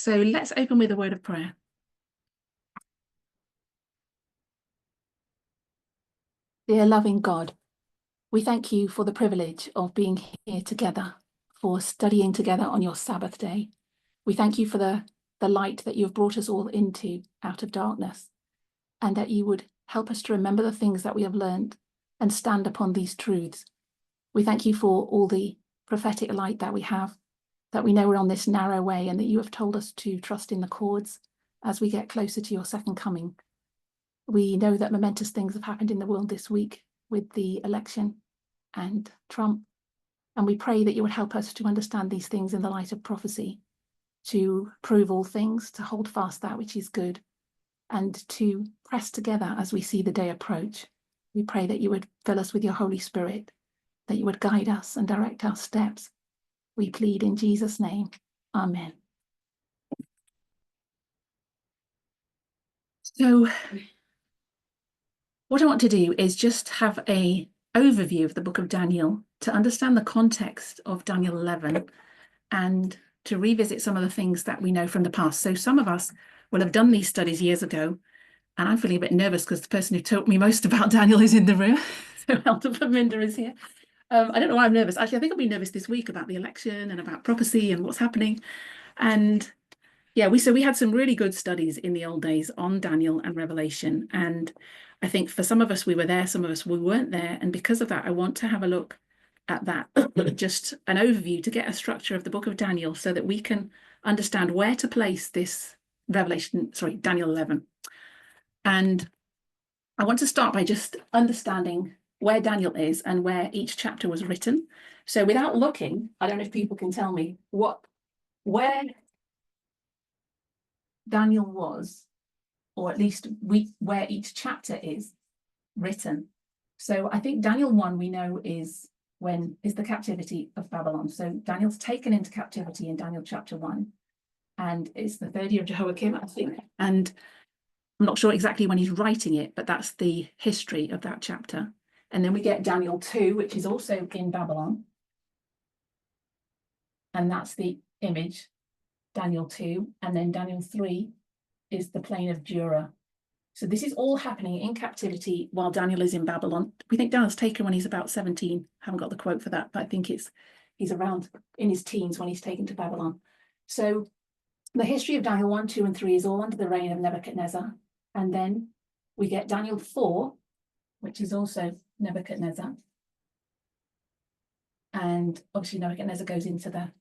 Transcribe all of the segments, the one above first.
So let's open with a word of prayer. Dear loving God, we thank you for the privilege of being here together, for studying together on your Sabbath day. We thank you for the light that you have brought us all into out of darkness, and that you would help us to remember the things that we have learned and stand upon these truths. We thank you for all the prophetic light that we have, that we know we're on this narrow way, and that you have told us to trust in the cords as we get closer to your second coming. We know that momentous things have happened in the world this week with the election and Trump, and we pray that you would help us to understand these things in the light of prophecy, to prove all things, to hold fast that which is good, and to press together as we see the day approach. We pray that you would fill us with your Holy Spirit, that you would guide us and direct our steps. We plead in Jesus' name. Amen. So what I want to do is just have an overview of the book of Daniel to understand the context of Daniel 11 and to revisit some of the things that we know from the past. So some of us will have done these studies years ago, and I'm feeling a bit nervous because the person who taught me most about Daniel is in the room. So Elder Verminda is here. I don't know why I'm nervous. Actually, I think I'll be nervous this week about the election and about prophecy and what's happening. And yeah, we had some really good studies in the old days on Daniel and Revelation. And I think for some of us, we were there, some of us we weren't there. And because of that, I want to have a look at that, just an overview to get a structure of the book of Daniel so that we can understand where to place this Daniel 11. And I want to start by just understanding where Daniel is and where each chapter was written. So without looking, I don't know if people can tell me where Daniel was, or at least where each chapter is written. So I think Daniel 1 we know is the captivity of Babylon. So Daniel's taken into captivity in Daniel chapter 1, and it's the 3rd year of Jehoiakim, I think. And I'm not sure exactly when he's writing it, but that's the history of that chapter. And then we get Daniel 2, which is also in Babylon. And that's the image, Daniel 2. And then Daniel 3 is the plain of Dura. So this is all happening in captivity while Daniel is in Babylon. We think Daniel's taken when he's about 17. I haven't got the quote for that, but I think he's around in his teens when he's taken to Babylon. So the history of Daniel 1, 2, and 3 is all under the reign of Nebuchadnezzar. And then we get Daniel 4, which is also Nebuchadnezzar. And obviously Nebuchadnezzar goes into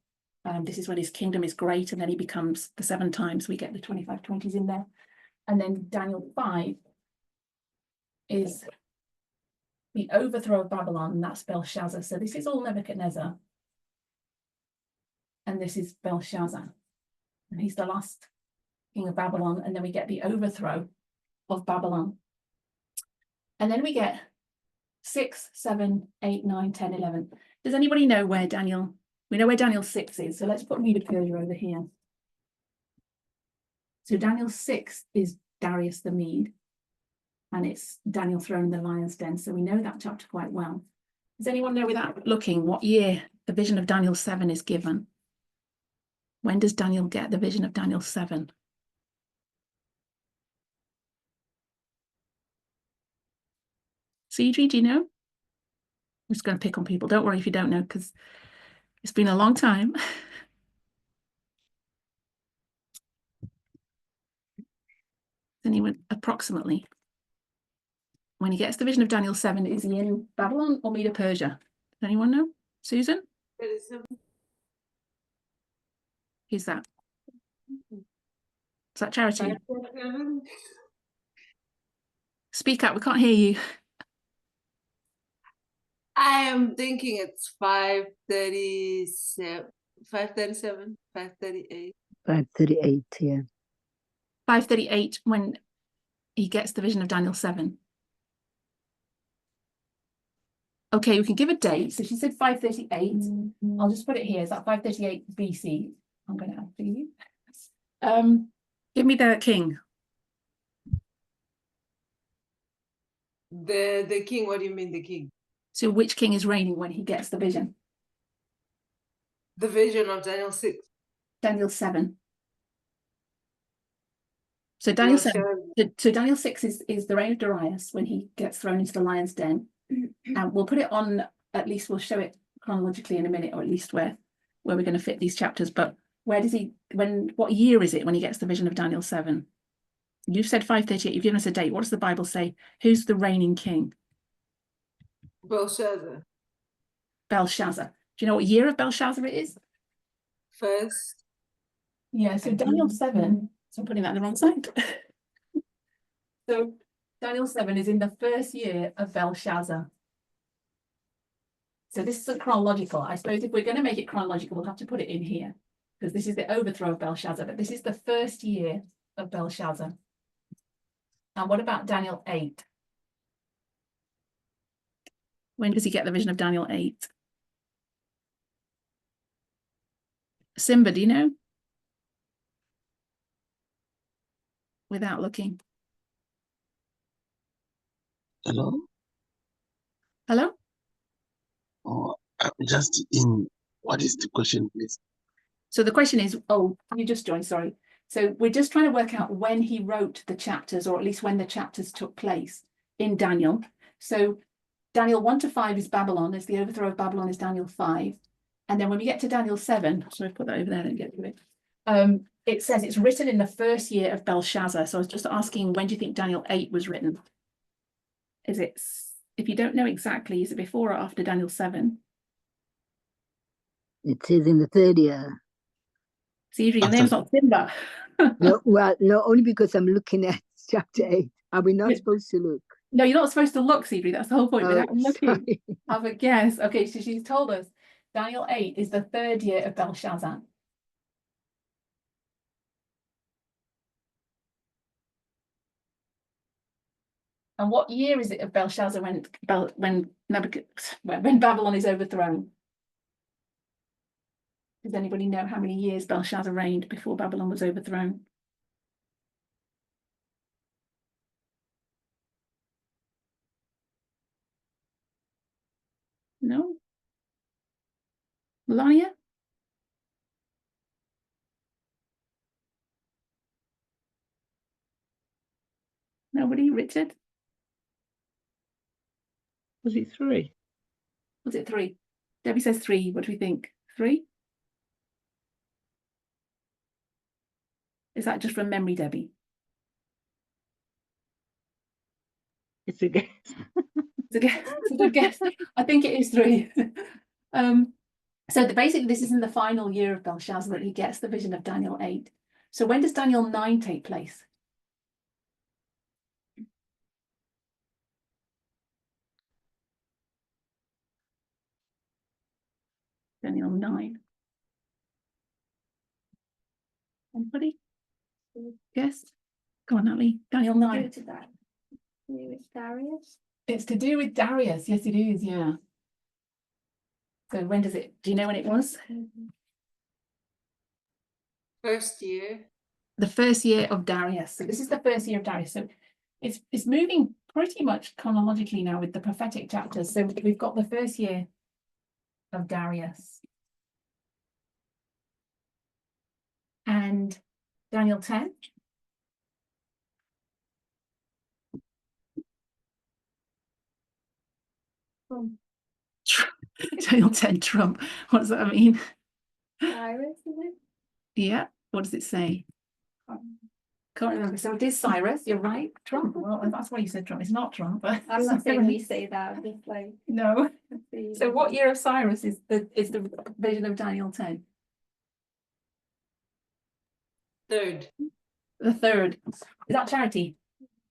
this is when his kingdom is great, and then he becomes the 7 times. We get the 25/20s in there. And then Daniel 5 is the overthrow of Babylon, and that's Belshazzar. So this is all Nebuchadnezzar. And this is Belshazzar. And he's the last king of Babylon. And then we get the overthrow of Babylon. And then we get 6, 7, 8, 9, 10, 11. Does anybody know where we know where Daniel 6 is. So let's put Medo Persia over here. So Daniel 6 is Darius the Mede, and it's Daniel thrown in the lion's den. So we know that chapter quite well. Does anyone know without looking what year the vision of Daniel 7 is given? When does Daniel get the vision of Daniel 7? CG, do you know? I'm just going to pick on people. Don't worry if you don't know, because it's been a long time. Anyone approximately? When he gets the vision of Daniel 7, is he in Babylon or Medo Persia? Does anyone know? Susan? Who's that? Is that Charity? Speak up, we can't hear you. I am thinking it's 5:37, 5:37, 5:38. 5:38, yeah. 5:38 when he gets the vision of Daniel 7. Okay, we can give a date. So she said 5:38. I'll just put it here. Is that 5:38 BC? I'm going to have for you. Give me the king. The king, what do you mean the king? So which king is reigning when he gets the vision? The vision of Daniel 6. Daniel 7. So Daniel 7. Belshazzar. So Daniel 6 is the reign of Darius when he gets thrown into the lion's den. And we'll put it on, at least we'll show it chronologically in a minute, or at least where we're going to fit these chapters. But where does he, what year is it when he gets the vision of Daniel 7? You've said 538, you've given us a date. What does the Bible say? Who's the reigning king? Belshazzar. Belshazzar. Do you know what year of Belshazzar it is? First. Yeah, so Daniel 7, so I'm putting that in the wrong side. So Daniel 7 is in the first year of Belshazzar. So this is chronological. I suppose if we're going to make it chronological, we'll have to put it in here, because this is the overthrow of Belshazzar, but this is the first year of Belshazzar. And what about Daniel 8? When does he get the vision of Daniel 8? Simba, do you know? Without looking. Hello? Hello? Oh, I'm just in. What is the question, please? So the question is, oh, you just joined, sorry. So we're just trying to work out when he wrote the chapters, or at least when the chapters took place in Daniel. So Daniel 1 to 5 is Babylon, as the overthrow of Babylon is Daniel 5. And then when we get to Daniel 7, so I've put that over there and get to it. It says it's written in the first year of Belshazzar. So I was just asking, when do you think Daniel 8 was written? Is it, if you don't know exactly, is it before or after Daniel 7? It says in the third year. See, your name's not Simba. No, well, no, only because I'm looking at chapter 8. Are we not supposed to look? No, you're not supposed to look, Sebri. That's the whole point. Oh, Without looking, sorry. have a guess. Okay, so she's told us Daniel 8 is the third year of Belshazzar. And what year is it of Belshazzar when Babylon is overthrown? Does anybody know how many years Belshazzar reigned before Babylon was overthrown? No? Melania? Nobody? Richard? Was it 3? Was it 3? Debbie says 3. What do we think? 3? Is that just from memory, Debbie? It's a guess. It's a guess. It's a good guess. I think it is 3. So basically, this is in the final year of Belshazzar that he gets the vision of Daniel 8. So when does Daniel 9 take place? Daniel 9. Anybody? Guess? Go on, Natalie. Daniel 9. To that. With Darius? It's to do with Darius. Yes, it is. Yeah. So when does it? Do you know when it was? First year. The first year of Darius. So this is the first year of Darius. So it's moving pretty much chronologically now with the prophetic chapters. So we've got the first year of Darius. And Daniel 10. Daniel 10, Trump. What does that mean? Cyrus, is it? Yeah. What does it say? Can't remember. So it is Cyrus. You're right. Trump. Well, that's why you said Trump. It's not Trump. But I'm not saying we say that, I'm just like. no. the- So what year of Cyrus is the vision of Daniel 10? Third. The third. Is that Charity?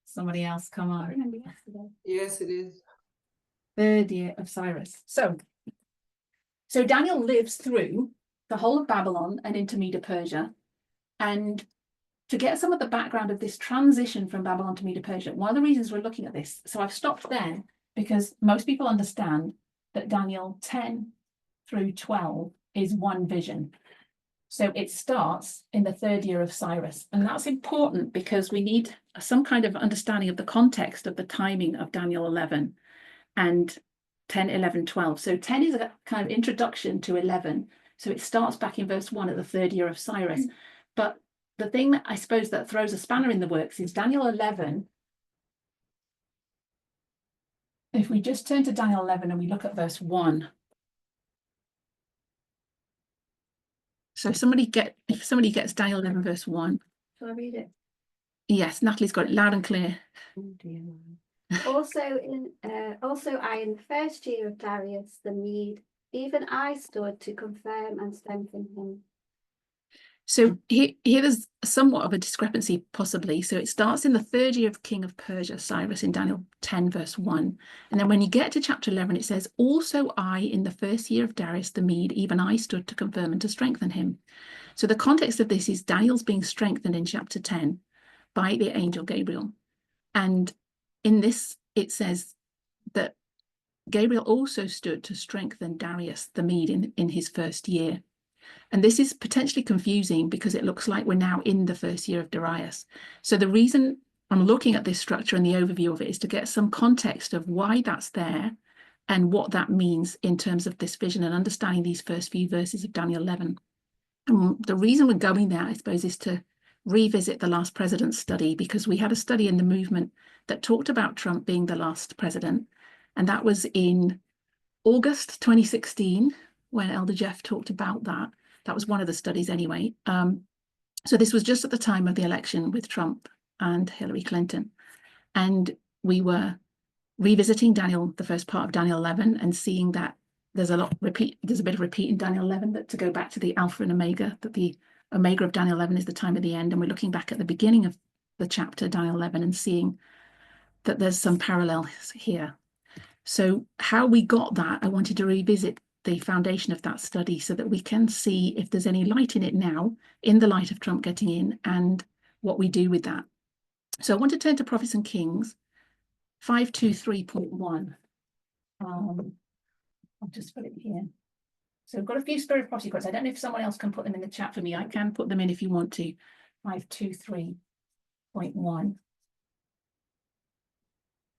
Somebody else, come I on. remember yesterday. Yes, it is. Third year of Cyrus. So Daniel lives through the whole of Babylon and into Medo-Persia. And to get some of the background of this transition from Babylon to Medo-Persia, one of the reasons we're looking at this, so I've stopped there because most people understand that Daniel 10 through 12 is one vision. So it starts in the third year of Cyrus. And that's important because we need some kind of understanding of the context of the timing of Daniel 11 and 10, 11, 12. So 10 is a kind of introduction to 11. So it starts back in verse 1 at the third year of Cyrus. But the thing that I suppose that throws a spanner in the works is Daniel 11. If we just turn to Daniel 11 and we look at verse 1. So if somebody gets Daniel 11 verse 1. Shall I read it? Yes, Natalie's got it loud and clear. Oh dear. Also I in the first year of Darius the Mede, even I stood to confirm and strengthen him. So here there's somewhat of a discrepancy possibly. So it starts in the 3rd year of King of Persia, Cyrus, in Daniel 10 verse 1. And then when you get to chapter 11, it says, also I in the 1st year of Darius the Mede, even I stood to confirm and to strengthen him. So the context of this is Daniel's being strengthened in chapter 10 by the angel Gabriel. And in this, it says that Gabriel also stood to strengthen Darius the Mede in his 1st year. And this is potentially confusing because it looks like we're now in the 1st year of Darius. So the reason I'm looking at this structure and the overview of it is to get some context of why that's there and what that means in terms of this vision and understanding these first few verses of Daniel 11. And the reason we're going there, I suppose, is to revisit the last president study, because we had a study in the movement that talked about Trump being the last president. And that was in August 2016, when Elder Jeff talked about that. That was one of the studies anyway. So this was just at the time of the election with Trump and Hillary Clinton. And we were revisiting Daniel, the first part of Daniel 11, and seeing that there's a bit of repeat in Daniel 11, that to go back to the Alpha and Omega, that the Omega of Daniel 11 is the time of the end. And we're looking back at the beginning of the chapter, Daniel 11, and seeing that there's some parallels here. So how we got that, I wanted to revisit the foundation of that study so that we can see if there's any light in it now, in the light of Trump getting in, and what we do with that. So I want to turn to Prophets and Kings 523.1. I'll just put it here. So I've got a few spirit prophecy quotes. I don't know if someone else can put them in the chat for me. I can put them in if you want to. 523.1.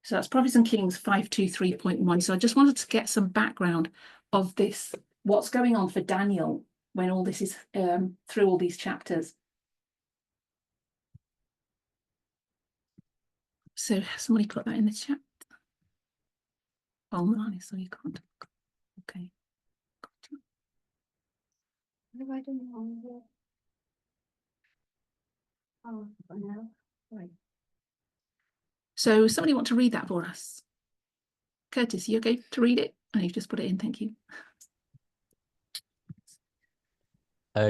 So that's Prophets and Kings 523.1. So I just wanted to get some background of this, what's going on for Daniel when all this is through all these chapters. So somebody put that in the chat. Oh, Melanie, so you can't. Okay. What have I done wrong here? Oh, no. Right. So somebody want to read that for us? Curtis, you okay to read it? Oh, you've just put it in, thank you.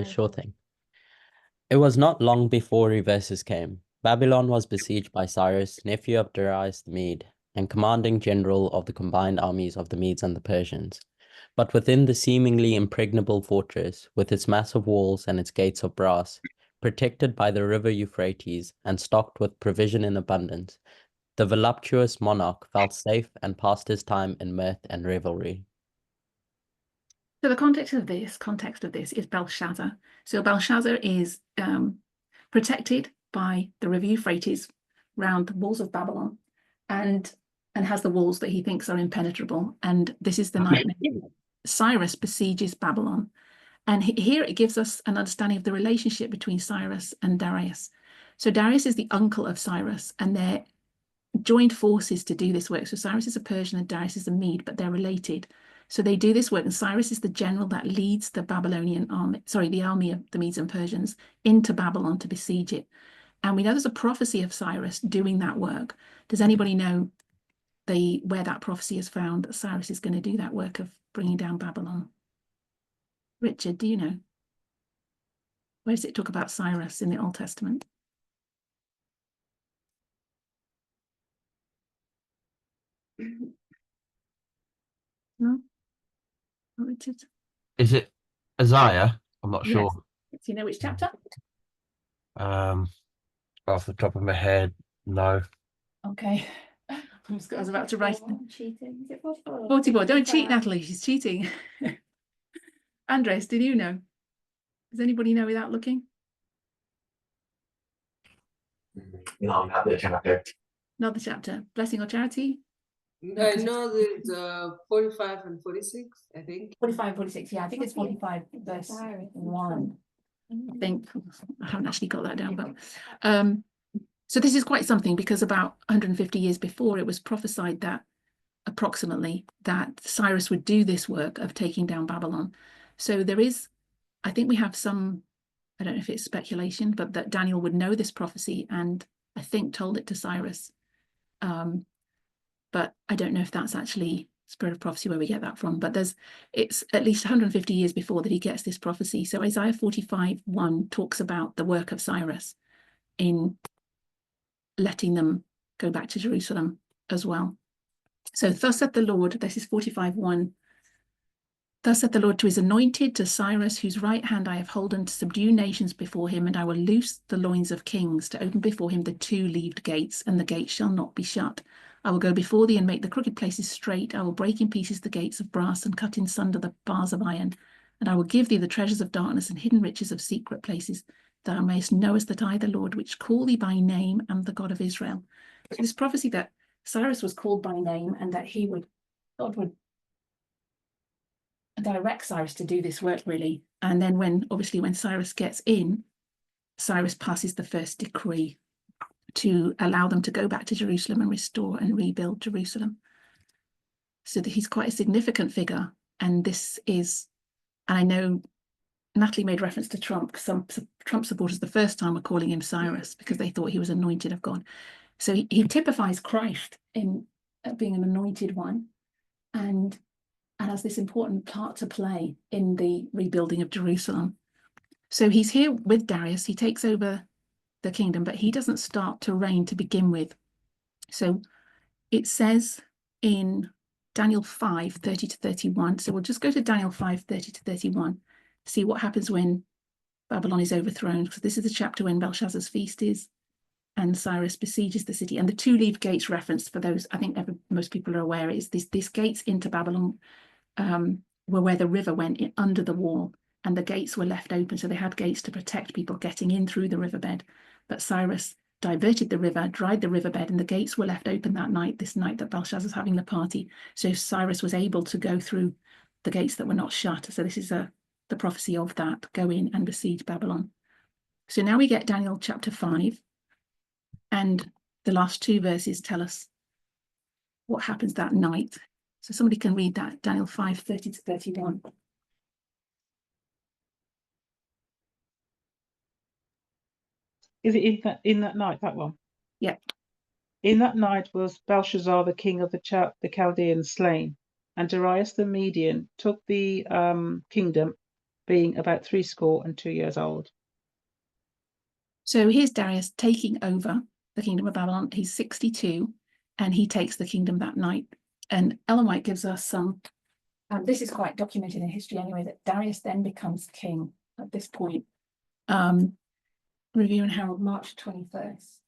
Sure thing. It was not long before reverses came. Babylon was besieged by Cyrus, nephew of Darius the Mede, and commanding general of the combined armies of the Medes and the Persians. But within the seemingly impregnable fortress, with its massive walls and its gates of brass, protected by the river Euphrates and stocked with provision in abundance, the voluptuous monarch felt safe and passed his time in mirth and revelry. So the context of this is Belshazzar. So Belshazzar is protected by the river Euphrates round the walls of Babylon, and has the walls that he thinks are impenetrable. And this is the night Cyrus besieges Babylon. And here it gives us an understanding of the relationship between Cyrus and Darius. So Darius is the uncle of Cyrus, and they're joined forces to do this work. So Cyrus is a Persian and Darius is a Mede, but they're related. So they do this work, and Cyrus is the general that leads the Babylonian army, the army of the Medes and Persians into Babylon to besiege it. And we know there's a prophecy of Cyrus doing that work. Does anybody know where that prophecy is found, that Cyrus is going to do that work of bringing down Babylon? Richard, do you know? Where does it talk about Cyrus in the Old Testament? No? Not Richard? Is it Isaiah? I'm not Yes. sure. Do you know which chapter? Off the top of my head, no. Okay. I was about to write. Cheating. Is it 44? 44. Don't cheat, Natalie. She's cheating. Andres, did you know? Does anybody know without looking? No, not the chapter. Not the chapter. Blessing or charity? I know there's 45 and 46, I think. 45, 46. Yeah, I think it's 45 verse 1. I think I haven't actually got that down, but so this is quite something, because about 150 years before, it was prophesied that approximately that Cyrus would do this work of taking down Babylon. So there is, I think we have some, I don't know if it's speculation, but that Daniel would know this prophecy and I think told it to Cyrus. But I don't know if that's actually spirit of prophecy where we get that from, but it's at least 150 years before that he gets this prophecy. So Isaiah 45:1 talks about the work of Cyrus in letting them go back to Jerusalem as well. So thus saith the Lord, this is 45:1. Thus saith the Lord to his anointed, to Cyrus, whose right hand I have holden, to subdue nations before him, and I will loose the loins of kings, to open before him the two-leaved gates, and the gates shall not be shut. I will go before thee and make the crooked places straight. I will break in pieces the gates of brass and cut in sunder the bars of iron. And I will give thee the treasures of darkness and hidden riches of secret places. Thou mayest knowest that I, the Lord, which call thee by name, am the God of Israel. So this prophecy that Cyrus was called by name and that God would direct Cyrus to do this work, really. And then when Cyrus gets in, Cyrus passes the first decree to allow them to go back to Jerusalem and restore and rebuild Jerusalem. So that he's quite a significant figure. And this is, and I know Natalie made reference to Trump. Some Trump supporters the first time were calling him Cyrus because they thought he was anointed of God. So he typifies Christ in being an anointed one and has this important part to play in the rebuilding of Jerusalem. So he's here with Darius. He takes over the kingdom, but he doesn't start to reign to begin with. So it says in Daniel 5:30-31. So we'll just go to Daniel 5:30-31, see what happens when Babylon is overthrown, because this is the chapter when Belshazzar's feast is and Cyrus besieges the city. And the two-leaved gates referenced, for those I think most people are aware, is these gates into Babylon were where the river went under the wall, and the gates were left open. So they had gates to protect people getting in through the riverbed. But Cyrus diverted the river, dried the riverbed, and the gates were left open that night, this night that Belshazzar's having the party. So Cyrus was able to go through the gates that were not shut. So this is the prophecy of that, go in and besiege Babylon. So now we get Daniel chapter 5, and the last two verses tell us what happens that night. So somebody can read that, Daniel 5:30-31. Is it in that night, that one? Yeah. In that night was Belshazzar, the king of the Chaldeans, slain, and Darius the Median took the kingdom, being about 62 years old. So here's Darius taking over the kingdom of Babylon. He's 62, and he takes the kingdom that night. And Ellen White gives us some, this is quite documented in history anyway, that Darius then becomes king at this point. Review and Herald, March 21st.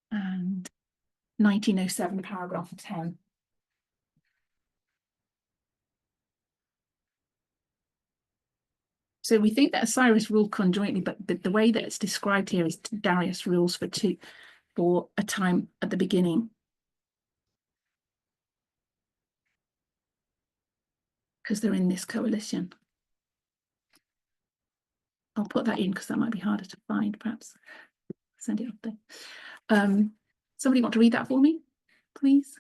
And 1907, paragraph 10. So we think that Cyrus ruled conjointly, but the way that it's described here is Darius rules for a time at the beginning. Because they're in this coalition. I'll put that in because that might be harder to find, perhaps. Send it up there. Somebody want to read that for me, please?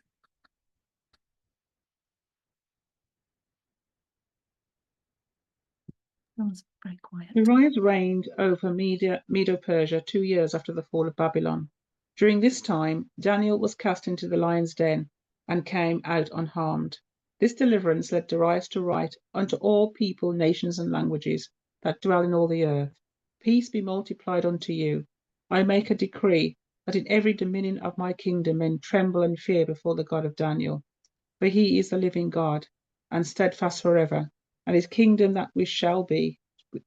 That was very quiet. Darius reigned over Medo-Persia 2 years after the fall of Babylon. During this time, Daniel was cast into the lion's den and came out unharmed. This deliverance led Darius to write unto all people, nations, and languages that dwell in all the earth, peace be multiplied unto you. I make a decree that in every dominion of my kingdom men tremble and fear before the God of Daniel. For he is the living God, and steadfast forever, and his kingdom that which shall be,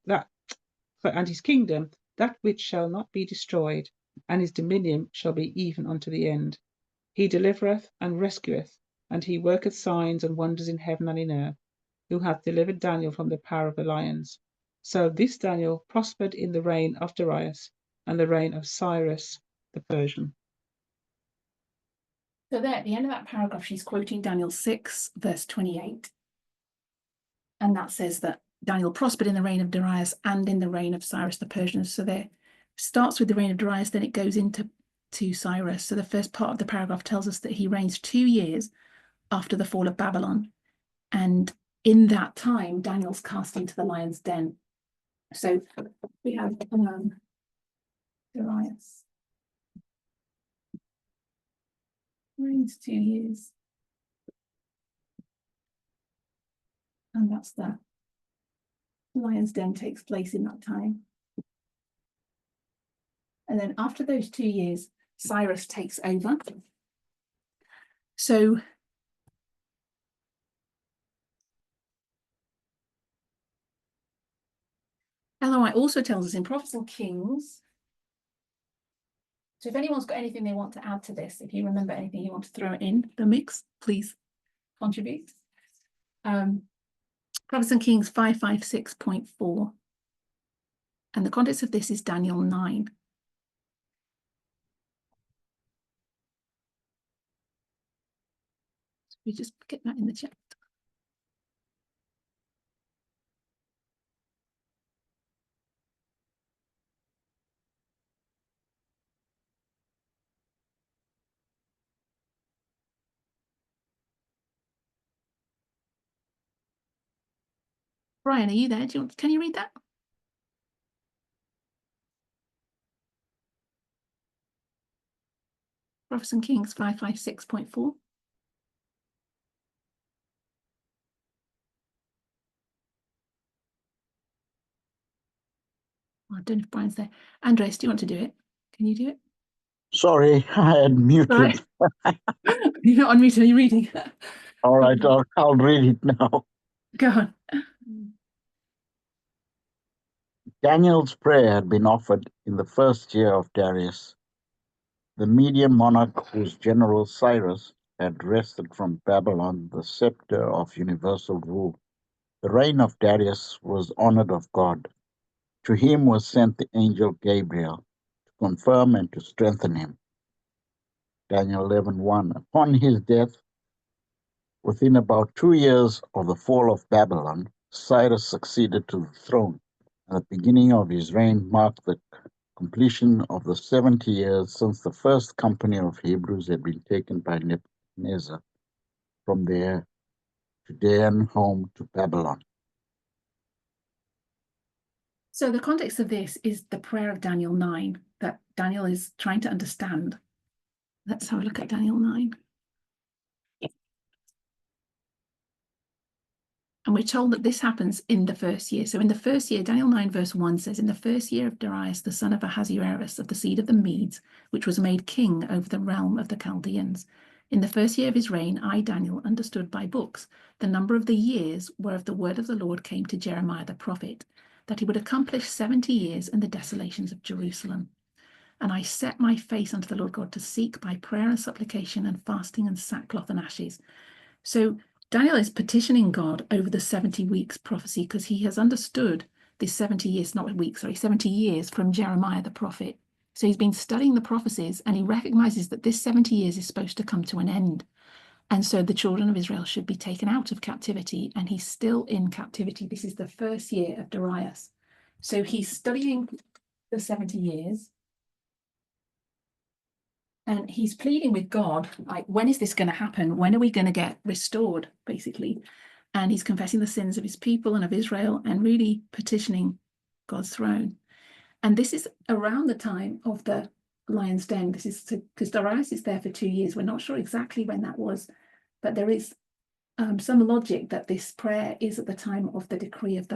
and his kingdom that which shall not be destroyed, and his dominion shall be even unto the end. He delivereth and rescueth, and he worketh signs and wonders in heaven and in earth, who hath delivered Daniel from the power of the lions. So this Daniel prospered in the reign of Darius and the reign of Cyrus the Persian. So there, at the end of that paragraph, she's quoting Daniel 6, verse 28. And that says that Daniel prospered in the reign of Darius and in the reign of Cyrus the Persian. So there starts with the reign of Darius, then it goes into Cyrus. So the first part of the paragraph tells us that he reigns 2 years after the fall of Babylon. And in that time, Daniel's cast into the lion's den. So we have Darius. Reigns 2 years. And that's the lion's den takes place in that time. And then after those 2 years, Cyrus takes over. So LOI also tells us in Prophets and Kings. So if anyone's got anything they want to add to this, if you remember anything you want to throw in the mix, please contribute. Prophets and Kings 556.4. And the context of this is Daniel 9. So we just get that in the chat. Brian, are you there? Can you read that? Prophets and Kings 556.4. I don't know if Brian's there. Andres, do you want to do it? Can you do it? Sorry, I had muted. Right. You're not on mute, are you reading? All right, I'll read it now. Go on. Daniel's prayer had been offered in the first year of Darius, the Median monarch whose general Cyrus had wrested from Babylon the scepter of universal rule. The reign of Darius was honored of God. To him was sent the angel Gabriel to confirm and to strengthen him. Daniel 11:1. Upon his death, within about 2 years of the fall of Babylon, Cyrus succeeded to the throne. And the beginning of his reign marked the completion of the 70 years since the first company of Hebrews had been taken by Nebuchadnezzar from their Judean home to Babylon. So the context of this is the prayer of Daniel 9 that Daniel is trying to understand. Let's have a look at Daniel 9. And we're told that this happens in the first year. So in the first year, Daniel 9 verse 1 says, in the first year of Darius, the son of Ahasuerus, of the seed of the Medes, which was made king over the realm of the Chaldeans. In the first year of his reign, I, Daniel, understood by books the number of the years whereof the word of the Lord came to Jeremiah the prophet, that he would accomplish 70 years in the desolations of Jerusalem. And I set my face unto the Lord God to seek by prayer and supplication and fasting and sackcloth and ashes. So Daniel is petitioning God over the 70 weeks prophecy because he has understood this 70 years, not weeks, sorry, 70 years from Jeremiah the prophet. So he's been studying the prophecies and he recognizes that this 70 years is supposed to come to an end. And so the children of Israel should be taken out of captivity, and he's still in captivity. This is the first year of Darius. So he's studying the 70 years. And he's pleading with God, like, when is this going to happen? When are we going to get restored, basically? And he's confessing the sins of his people and of Israel and really petitioning God's throne. And this is around the time of the lion's den. This is because Darius is there for 2 years. We're not sure exactly when that was, but there is some logic that this prayer is at the time of the decree of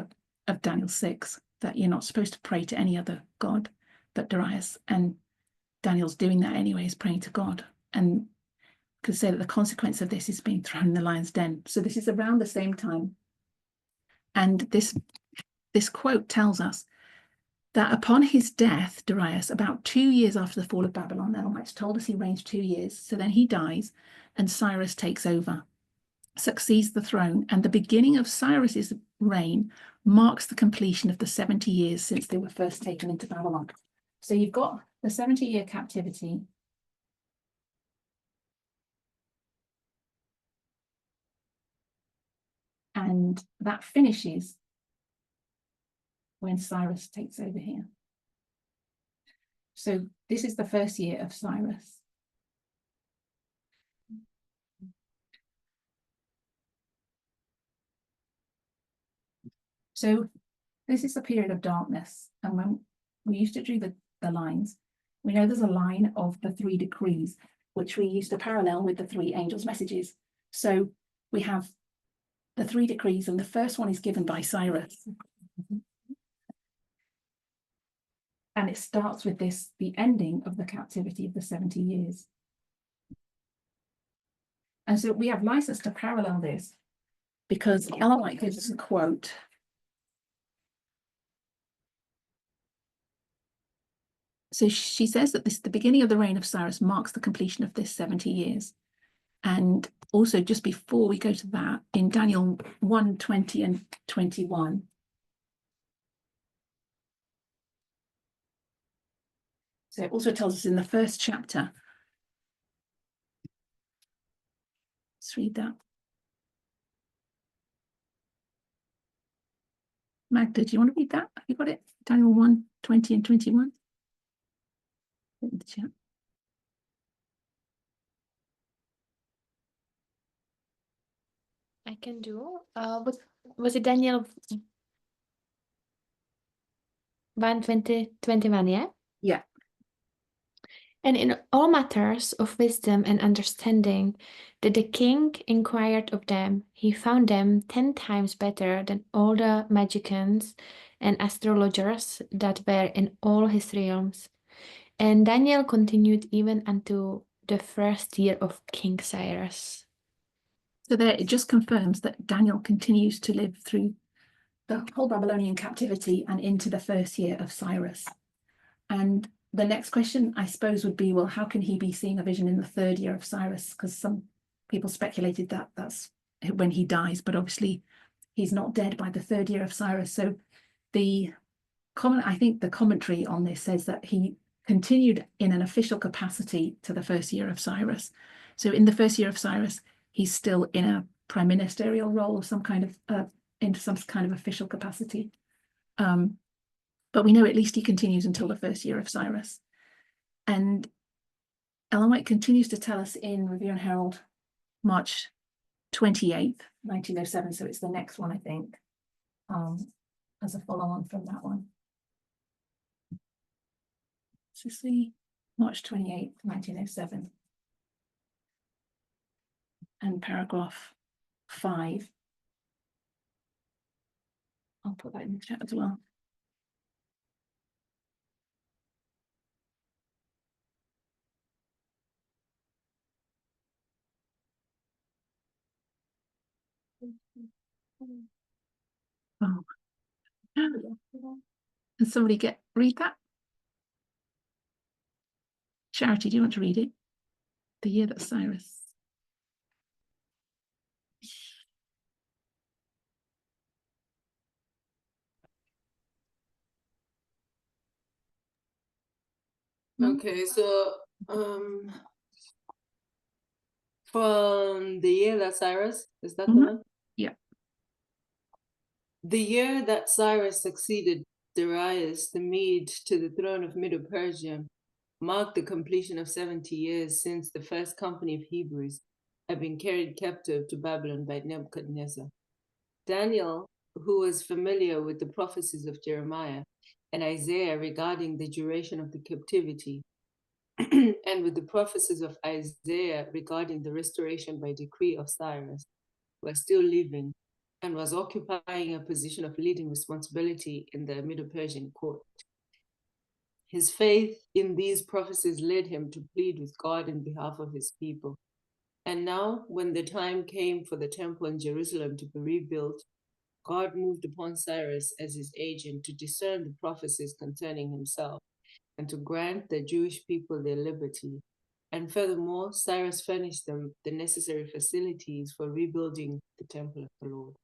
Daniel 6, that you're not supposed to pray to any other god but Darius. And Daniel's doing that anyway, is praying to God, and could say that the consequence of this is being thrown in the lion's den. So this is around the same time. And this quote tells us that upon his death, Darius, about 2 years after the fall of Babylon, Elamite's told us he reigns 2 years. So then he dies and Cyrus takes over, succeeds the throne. And the beginning of Cyrus's reign marks the completion of the 70 years since they were first taken into Babylon. So you've got the 70-year captivity. And that finishes when Cyrus takes over here. So this is the first year of Cyrus. So this is the period of darkness. And when we used to do the lines, we know there's a line of the 3 decrees, which we used to parallel with the 3 angels' messages. So we have the 3 decrees, and the first one is given by Cyrus. And it starts with this, the ending of the captivity of the 70 years. And so we have license to parallel this because Ellen White gives us a quote. So she says that the beginning of the reign of Cyrus marks the completion of this 70 years. And also just before we go to that, in Daniel 1, 20 and 21, so it also tells us in the first chapter. Let's read that. Magda, do you want to read that? Have you got it? Daniel 1, 20 and 21. In the chat. I can do. Was it Daniel 1, 20, 21, yeah? Yeah. And in all matters of wisdom and understanding that the king inquired of them, he found them 10 times better than all the magicians and astrologers that were in all his realms. And Daniel continued even unto the first year of King Cyrus. So there it just confirms that Daniel continues to live through the whole Babylonian captivity and into the first year of Cyrus. And the next question, I suppose, would be, well, how can he be seeing a vision in the 3rd year of Cyrus? Because some people speculated that that's when he dies, but obviously he's not dead by the 3rd year of Cyrus. So I think the commentary on this says that he continued in an official capacity to the 1st year of Cyrus. So in the 1st year of Cyrus, he's still in a prime ministerial role or some kind of into some kind of official capacity. But we know at least he continues until the 1st year of Cyrus. And Ellen White continues to tell us in Review and Herald, March 28th, 1907. So it's the next one, I think, as a follow-on from that one. So see, March 28th, 1907. And paragraph 5. I'll put that in the chat as well. Oh. Can somebody read that? Charity, do you want to read it? The year that Cyrus. Okay, so from the year that Cyrus, is that the one? Yeah. The year that Cyrus succeeded Darius the Mede to the throne of Medo-Persia marked the completion of 70 years since the first company of Hebrews had been carried captive to Babylon by Nebuchadnezzar. Daniel, who was familiar with the prophecies of Jeremiah and Isaiah regarding the duration of the captivity, and with the prophecies of Isaiah regarding the restoration by decree of Cyrus, was still living and was occupying a position of leading responsibility in the Medo-Persian court. His faith in these prophecies led him to plead with God in behalf of his people. And now, when the time came for the temple in Jerusalem to be rebuilt, God moved upon Cyrus as his agent to discern the prophecies concerning himself and to grant the Jewish people their liberty. And furthermore, Cyrus furnished them the necessary facilities for rebuilding the temple of the Lord.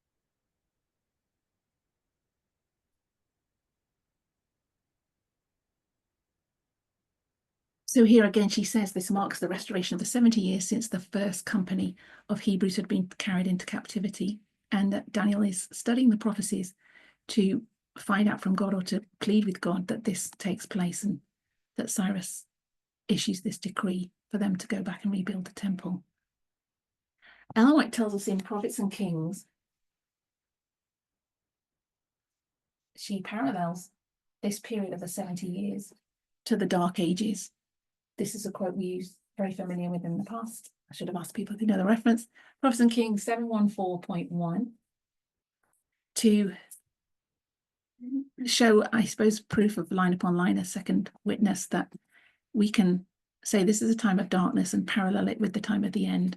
So here again, she says this marks the restoration of the 70 years since the first company of Hebrews had been carried into captivity, and that Daniel is studying the prophecies to find out from God or to plead with God that this takes place and that Cyrus issues this decree for them to go back and rebuild the temple. Ellen White tells us in Prophets and Kings, she parallels this period of the 70 years to the Dark Ages. This is a quote we use very familiar with in the past. I should have asked people if they know the reference. Prophets and Kings 714.1 to show, I suppose, proof of line upon line, a second witness that we can say this is a time of darkness and parallel it with the time of the end.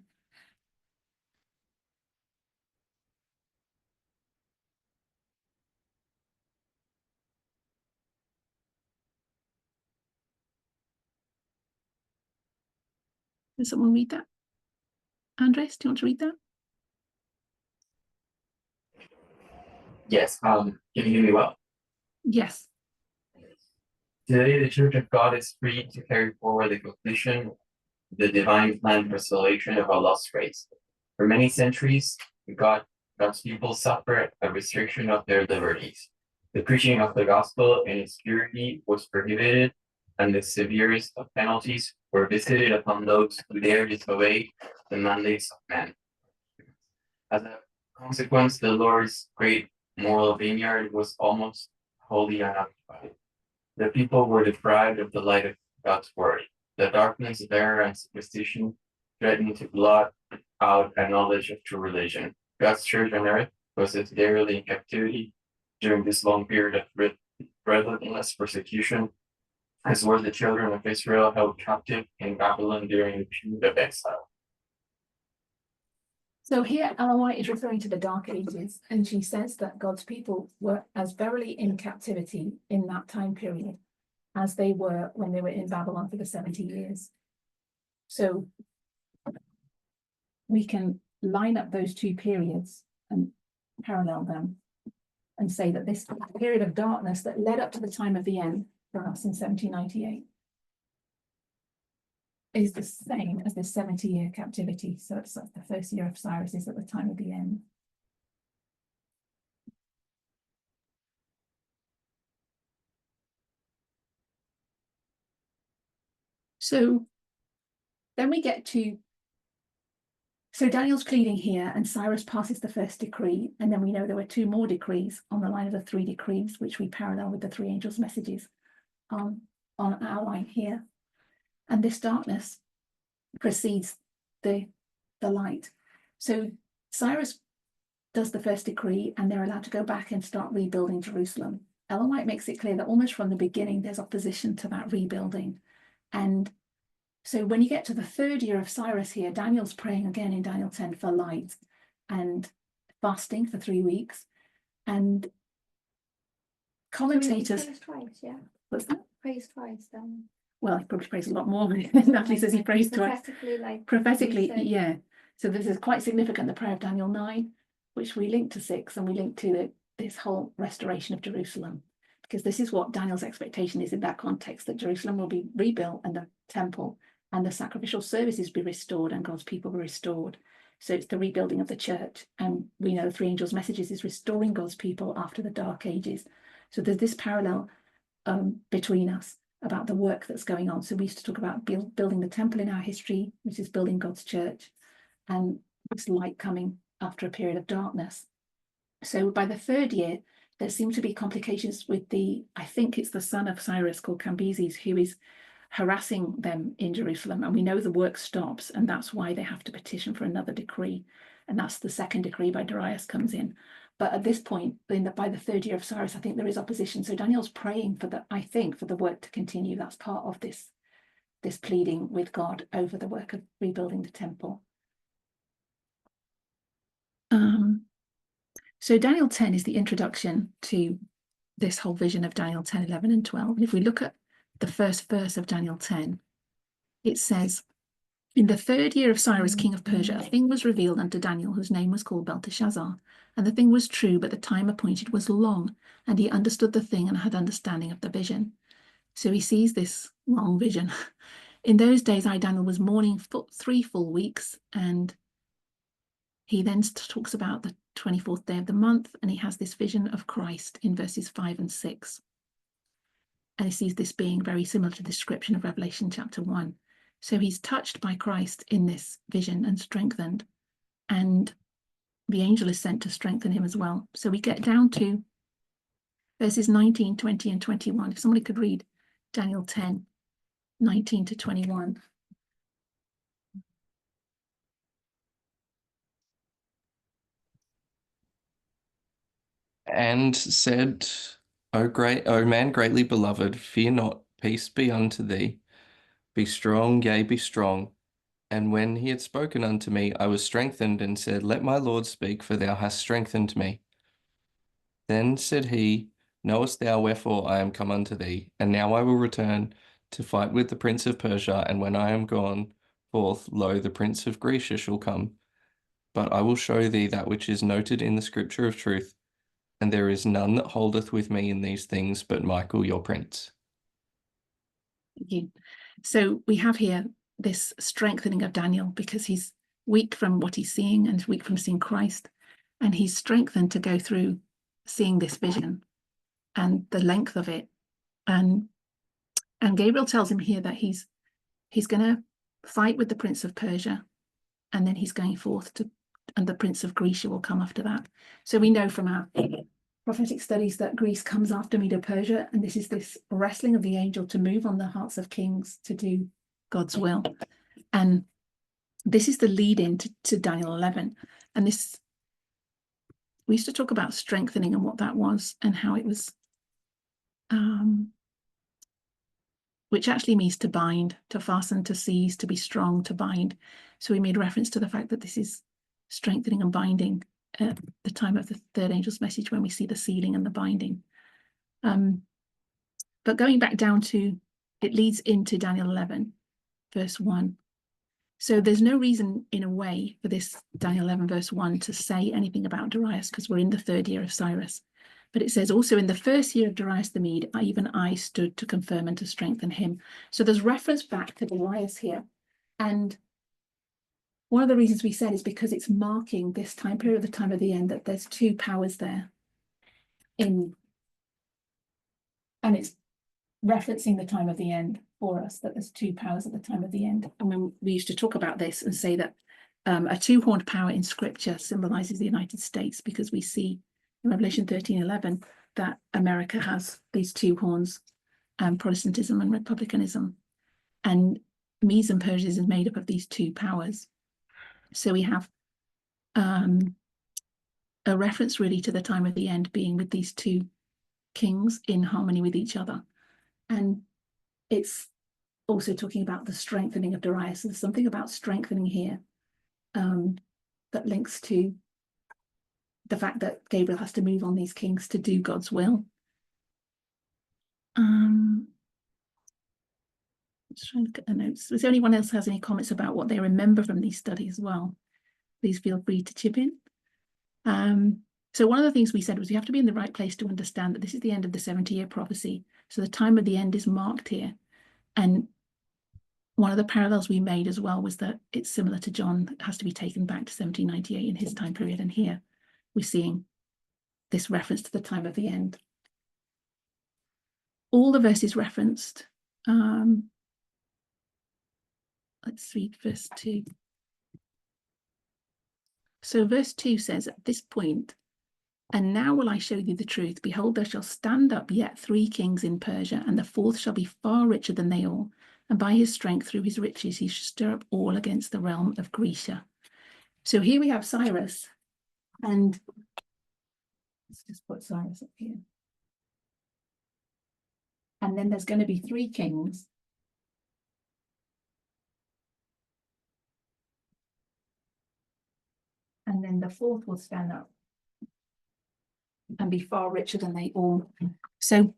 Does someone read that? Andres, do you want to read that? Yes. Can you hear me well? Yes. Today, the Church of God is free to carry forward the completion of the divine plan for salvation of a lost race. For many centuries, God's people suffered a restriction of their liberties. The preaching of the gospel in its purity was prohibited, and the severest of penalties were visited upon those who dared disobey the mandates of men. As a consequence, the Lord's great moral vineyard was almost wholly unoccupied. The people were deprived of the light of God's word. The darkness of error and superstition threatened to blot out a knowledge of true religion. God's church on earth was severely in captivity during this long period of relentless persecution, as were the children of Israel held captive in Babylon during the period of exile. So here Ellen White is referring to the Dark Ages, and she says that God's people were as verily in captivity in that time period as they were when they were in Babylon for the 70 years. So we can line up those two periods and parallel them and say that this period of darkness that led up to the time of the end for us in 1798 is the same as this 70-year captivity. So it's like the first year of Cyrus is at the time of the end. So then we get to, so Daniel's pleading here and Cyrus passes the first decree, and then we know there were two more decrees on the line of the three decrees, which we parallel with the three angels' messages on our line here. And this darkness precedes the light. So Cyrus does the first decree and they're allowed to go back and start rebuilding Jerusalem. Ellen White makes it clear that almost from the beginning there's opposition to that rebuilding. And so when you get to the third year of Cyrus here, Daniel's praying again in Daniel 10 for light and fasting for 3 weeks. And commentators... Praise twice, yeah. What's that? Praise twice, then. Well, he probably prays a lot more. Natalie says he prays twice. Prophetically, yeah. So this is quite significant, the prayer of Daniel 9, which we link to 6, and we link to this whole restoration of Jerusalem, because this is what Daniel's expectation is in that context, that Jerusalem will be rebuilt and the temple and the sacrificial services be restored and God's people be restored. So it's the rebuilding of the church. And we know the three angels' messages is restoring God's people after the Dark Ages. So there's this parallel between us about the work that's going on. So we used to talk about building the temple in our history, which is building God's church, and this light coming after a period of darkness. So by the third year, there seem to be complications with I think it's the son of Cyrus called Cambyses, who is harassing them in Jerusalem. And we know the work stops, and that's why they have to petition for another decree. And that's the second decree by Darius comes in. But at this point, by the third year of Cyrus, I think there is opposition. So Daniel's praying for the work to continue. That's part of this pleading with God over the work of rebuilding the temple. So Daniel 10 is the introduction to this whole vision of Daniel 10, 11, and 12. And if we look at the first verse of Daniel 10, it says, "In the third year of Cyrus, king of Persia, a thing was revealed unto Daniel, whose name was called Belteshazzar. And the thing was true, but the time appointed was long, and he understood the thing and had understanding of the vision." So he sees this long vision. "In those days, I, Daniel, was mourning 3 full weeks," and he then talks about 24th day of the month, and he has this vision of Christ in verses 5 and 6. And he sees this being very similar to the description of Revelation chapter 1. So he's touched by Christ in this vision and strengthened, and the angel is sent to strengthen him as well. So we get down to verses 19, 20, and 21. If somebody could read Daniel 10, 19 to 21. And said, O man greatly beloved, fear not, peace be unto thee. Be strong, yea, be strong. And when he had spoken unto me, I was strengthened, and said, Let my Lord speak, for thou hast strengthened me. Then said he, Knowest thou wherefore I am come unto thee? And now I will return to fight with the prince of Persia, and when I am gone forth, lo, the prince of Greece shall come. But I will show thee that which is noted in the scripture of truth, and there is none that holdeth with me in these things but Michael your prince. Thank you. So we have here this strengthening of Daniel, because he's weak from what he's seeing and weak from seeing Christ, and he's strengthened to go through seeing this vision and the length of it. And Gabriel tells him here that he's going to fight with the prince of Persia, and then he's going forth to, and the prince of Greece will come after that. So we know from our prophetic studies that Greece comes after Medo-Persia, and this is this wrestling of the angel to move on the hearts of kings to do God's will. And this is the lead in to Daniel 11. And this, we used to talk about strengthening and what that was, and how it was, which actually means to bind, to fasten, to seize, to be strong, to bind. So we made reference to the fact that this is strengthening and binding at the time of the third angel's message, when we see the sealing and the binding. But going back down to, it leads into Daniel 11, verse 1. So there's no reason, in a way, for this Daniel 11, verse 1 to say anything about Darius, because we're in the third year of Cyrus. But it says, also in the first year of Darius the Mede, even I stood to confirm and to strengthen him. So there's reference back to Darius here. And one of the reasons we said is because it's marking this time period, the time of the end, that there's two powers there. And it's referencing the time of the end for us, that there's two powers at the time of the end. And when we used to talk about this and say that a two-horned power in scripture symbolizes the United States, because we see in Revelation 13:11 that America has these two horns, Protestantism and republicanism. And Medes and Persia is made up of these two powers. So we have a reference really to the time of the end being with these two kings in harmony with each other. And it's also talking about the strengthening of Darius. There's something about strengthening here that links to the fact that Gabriel has to move on these kings to do God's will. Just trying to look at the notes. If anyone else has any comments about what they remember from these studies as well, please feel free to chip in. So one of the things we said was you have to be in the right place to understand that this is the end of the 70-year prophecy. So the time of the end is marked here. And one of the parallels we made as well was that it's similar to John. It has to be taken back to 1798 in his time period. And here we're seeing this reference to the time of the end. All the verses referenced. Let's read verse 2. So verse 2 says, at this point, and now will I show you the truth. Behold, there shall stand up yet 3 kings in Persia, and the fourth shall be far richer than they all. And by his strength, through his riches, he shall stir up all against the realm of Grecia. So here we have Cyrus, and let's just put Cyrus up here. And then there's going to be 3 kings. And then the fourth will stand up and be far richer than they all. So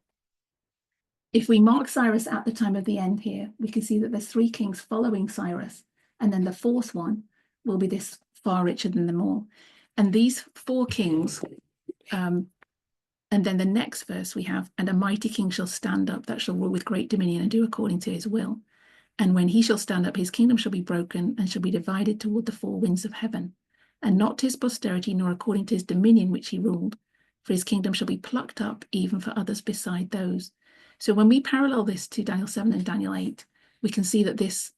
if we mark Cyrus at the time of the end here, we can see that there's 3 kings following Cyrus. And then the fourth one will be this far richer than them all. And these 4 kings, and then the next verse we have, and a mighty king shall stand up that shall rule with great dominion and do according to his will. And when he shall stand up, his kingdom shall be broken and shall be divided toward the 4 winds of heaven. and not to his posterity, nor according to his dominion which he ruled, for his kingdom shall be plucked up even for others beside those. So when we parallel this to Daniel 7 and Daniel 8, we can see that this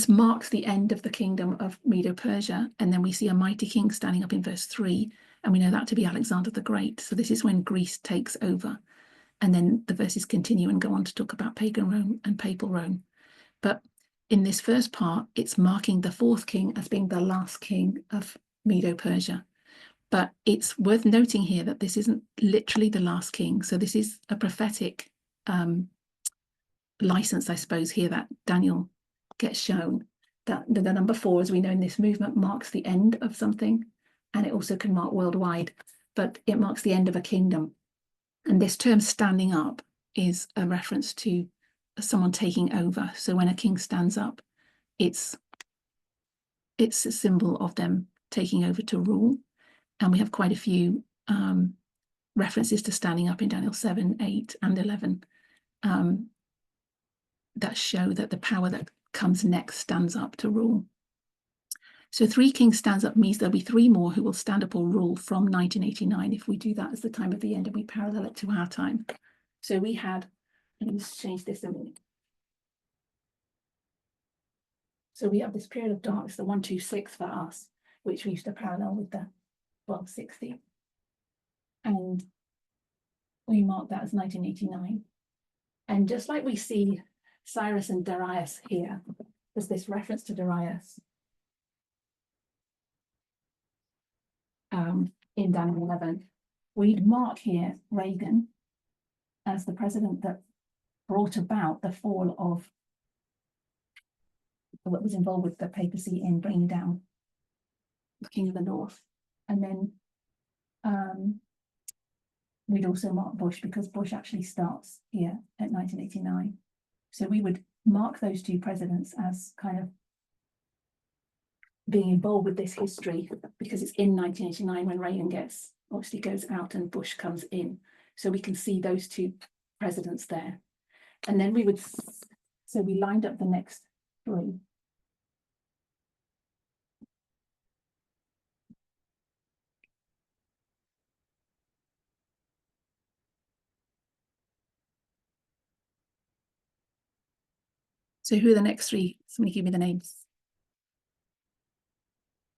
marks the end of the kingdom of Medo-Persia, and then we see a mighty king standing up in verse 3, and we know that to be Alexander the Great. So this is when Greece takes over, and then the verses continue and go on to talk about pagan Rome and papal Rome. But in this first part, it's marking the fourth king as being the last king of Medo-Persia. But it's worth noting here that this isn't literally the last king. So this is a prophetic license, I suppose, here that Daniel gets shown. That the number 4, as we know in this movement, marks the end of something, and it also can mark worldwide, but it marks the end of a kingdom. And this term standing up is a reference to someone taking over. So when a king stands up, it's a symbol of them taking over to rule. And we have quite a few references to standing up in Daniel 7, 8, and 11 that show that the power that comes next stands up to rule. So 3 kings stands up means there'll be 3 more who will stand up or rule from 1989 if we do that as the time of the end and we parallel it to our time. So we had, let me just change this a minute. So we have this period of darkness, the 126 for us, which we used to parallel with the 1260. And we mark that as 1989. And just like we see Cyrus and Darius here, there's this reference to Darius in Daniel 11. We'd mark here Reagan as the president that brought about the fall of what was involved with the papacy in bringing down the King of the North. And then we'd also mark Bush because Bush actually starts here at 1989. So we would mark those 2 presidents as kind of being involved with this history because it's in 1989 when Reagan obviously goes out and Bush comes in. So we can see those 2 presidents there. And then we lined up the next 3. So who are the next 3? Somebody give me the names.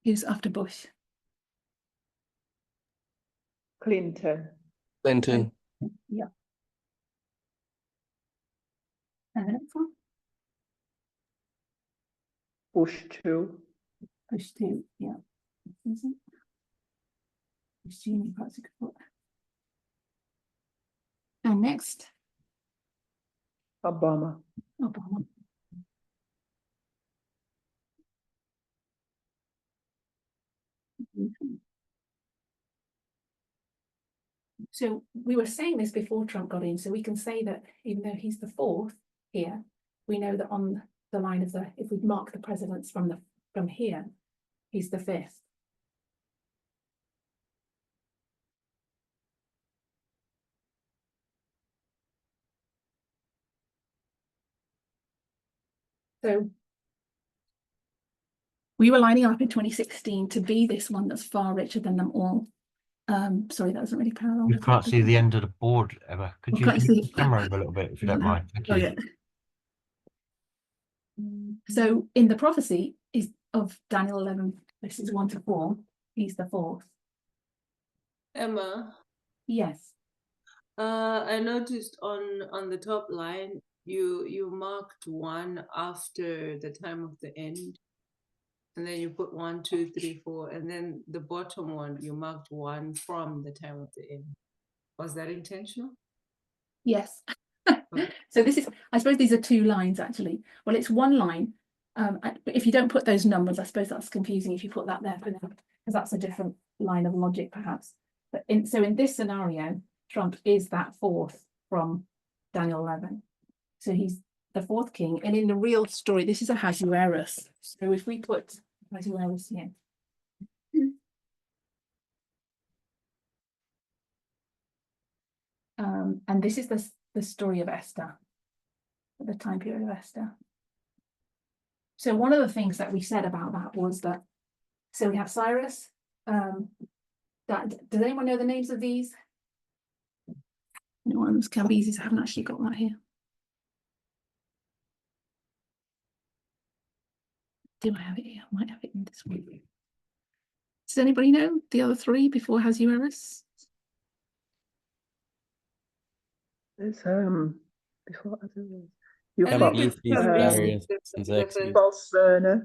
Who's after Bush? Clinton. Clinton. Yeah. And the next one? Bush 2. Bush 2, yeah. Bush Junior, perhaps you could put. And next? Obama. Obama. So we were saying this before Trump got in, so we can say that even though he's the 4th here, we know that on the line of if we mark the presidents from here, he's the 5th. So we were lining up in 2016 to be this one that's far richer than them all. Sorry, that wasn't really parallel. We can't see the end of the board, Emma. Could you move the camera over a little bit if you don't mind? Thank you. Oh, yeah. So in the prophecy of Daniel 11, verses 1 to 4, he's the 4th. Emma, Yes. I noticed on the top line you marked 1 after the time of the end, and then you put 1, 2, 3, 4, and then the bottom one you marked 1 from the time of the end. Was that intentional? Yes. So this is, I suppose these are 2 lines actually. Well, it's 1 line. If you don't put those numbers, I suppose that's confusing if you put that there for now, because that's a different line of logic perhaps. But so in this scenario, Trump is that 4th from Daniel 11. So he's the 4th king. And in the real story, this is Ahasuerus. So if we put Ahasuerus here. And this is the story of Esther, the time period of Esther. So one of the things that we said about that was that So we have Cyrus. Does anyone know the names of these? No one's Cambyses. I haven't actually got that here. Do I have it here? I might have it in this one. Does anybody know the other three before Ahasuerus? There's before you've I got think it's Darius, and the Xerxes. first. false Smyrna,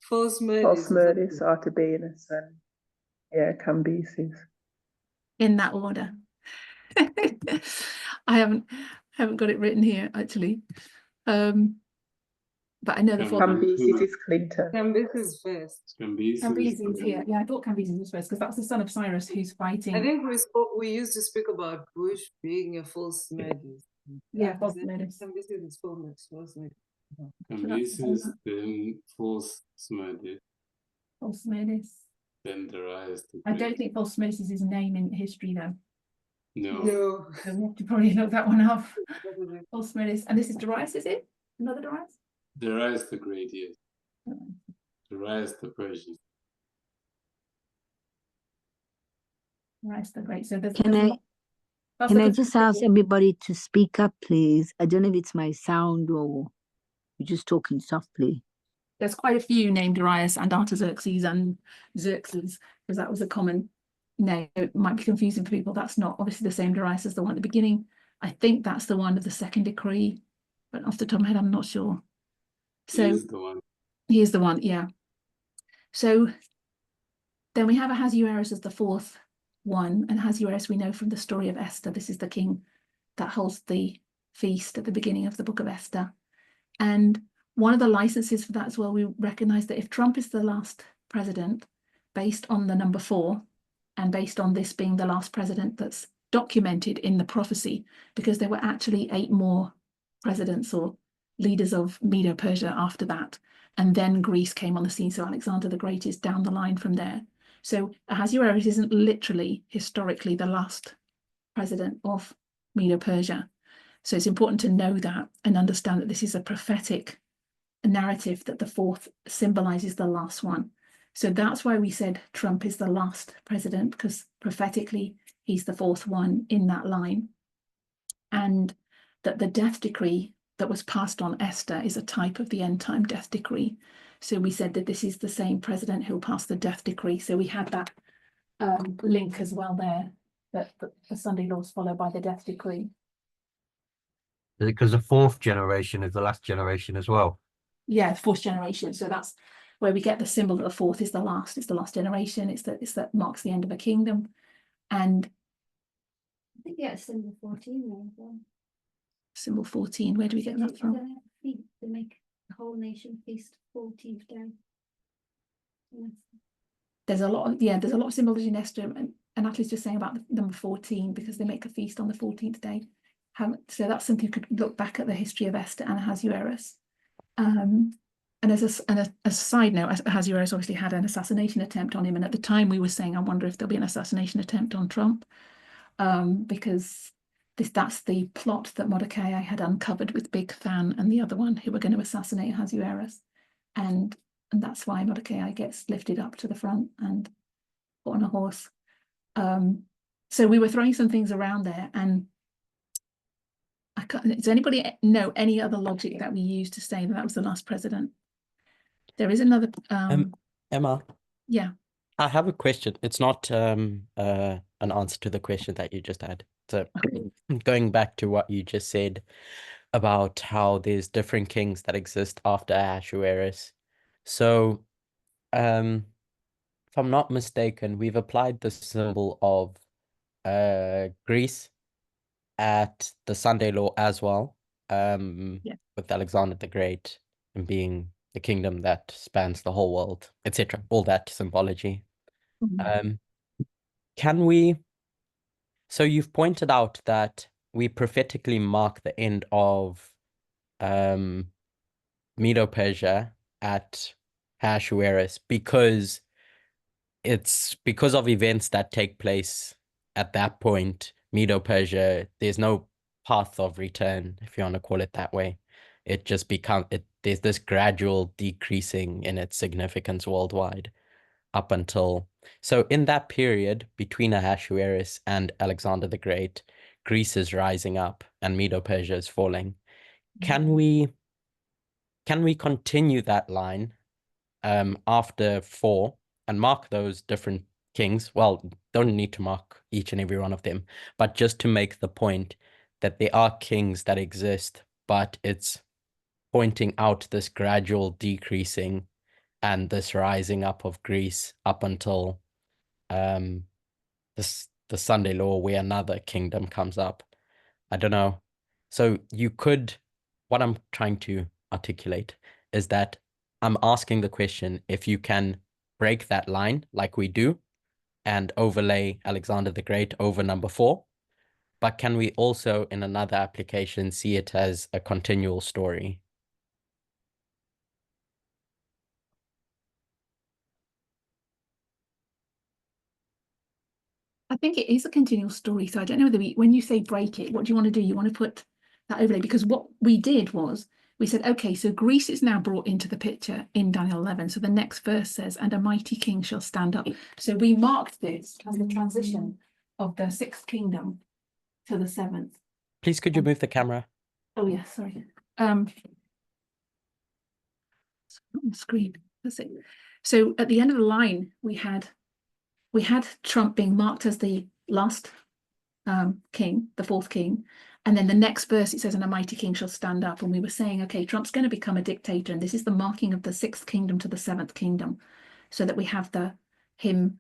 False false murders. Smyrna, Artabanus, and Cambyses. In that order. I haven't got it written here actually. But I know the fourth. Cambyses is Clinton. Cambyses first. Cambyses here. Yeah, I thought Cambyses was first because that's the son of Cyrus who's fighting. I think we used to speak about Bush being a false murder. Yeah, false murders. Cambyses is false murder. Cambyses, then false Smyrna, False murders. then Darius the I Great. don't think false murders is his name in history though. No. So we have to probably look that one up. False murders. And this is Darius, is it? Another Darius? Darius the Great, yes. Darius the Persian. Darius the Great. So there's Can I just ask everybody to speak up, please? I don't know if it's my sound or you're just talking softly. There's quite a few named Darius and Artaxerxes and Xerxes, because that was a common name. It might be confusing for people. That's not obviously the same Darius as the one at the beginning. I think that's the one of the second decree, but off the top of my head, I'm not sure. So He is the one. He is the one, yeah. So then we have Ahasuerus as the fourth one, and Ahasuerus we know from the story of Esther. This is the king that holds the feast at the beginning of the book of Esther. And one of the licenses for that as well, we recognize that if Trump is the last president, based on the number 4, and based on this being the last president that's documented in the prophecy, because there were actually 8 more presidents or leaders of Medo-Persia after that. And then Greece came on the scene, so Alexander the Great is down the line from there. So Ahasuerus isn't literally, historically, the last president of Medo-Persia. So it's important to know that and understand that this is a prophetic narrative, that the 4th symbolizes the last one. So that's why we said Trump is the last president, because prophetically he's the 4th one in that line. And that the death decree that was passed on Esther is a type of the end time death decree. So we said that this is the same president who'll pass the death decree. So we had that link as well there, that the Sunday laws followed by the death decree. Because the 4th generation is the last generation as well. Yeah, the 4th generation. So that's where we get the symbol that the 4th is the last. It's the last generation. It's that marks the end of a kingdom. And I think yeah, symbol 14 there as well. Symbol 14. Where do we get that from? They make the whole nation feast 14th day. Yes. There's a lot of symbology in Esther, and Natalie's just saying about the number 14 because they make a feast on the 14th day. So that's something you could look back at the history of Esther and Ahasuerus. And as a side note, Ahasuerus obviously had an assassination attempt on him, and at the time we were saying, I wonder if there'll be an assassination attempt on Trump, because that's the plot that Mordecai had uncovered with Big Fan and the other one who were going to assassinate Ahasuerus, and that's why Mordecai gets lifted up to the front and put on a horse. So we were throwing some things around there, and does anybody know any other logic that we used to say that was the last president? There is another. Emma. Yeah. I have a question. It's not an answer to the question that you just had. So going back to what you just said about how there's different kings that exist after Ahasuerus. So if I'm not mistaken, we've applied the symbol of Greece at the Sunday law as well, with Alexander the Great and being the kingdom that spans the whole world, etc. All that symbology. Can we? So you've pointed out that we prophetically mark the end of Medo-Persia at Ahasuerus because it's because of events that take place at that point. Medo-Persia, there's no path of return, if you want to call it that way. It just there's this gradual decreasing in its significance worldwide. up until, so in that period between Ahasuerus and Alexander the Great, Greece is rising up and Medo-Persia is falling. Can we continue that line after 4 and mark those different kings? Well, don't need to mark each and every one of them, but just to make the point that there are kings that exist, but it's pointing out this gradual decreasing and this rising up of Greece up until the Sunday law, where another kingdom comes up. I don't know. So what I'm trying to articulate is that I'm asking the question if you can break that line like we do and overlay Alexander the Great over number 4, but can we also in another application see it as a continual story? I think it is a continual story. So I don't know whether when you say break it, what do you want to do? You want to put that overlay? Because what we did was we said, okay, so Greece is now brought into the picture in Daniel 11. So the next verse says, and a mighty king shall stand up. So we marked this as the transition of the 6th kingdom to the 7th. Please, could you move the camera? Oh, yeah, sorry. On the screen. That's it. So at the end of the line, we had Trump being marked as the last king, the 4th king. And then the next verse, it says, and a mighty king shall stand up. And we were saying, okay, Trump's going to become a dictator. And this is the marking of the 6th kingdom to the 7th kingdom, so that we have him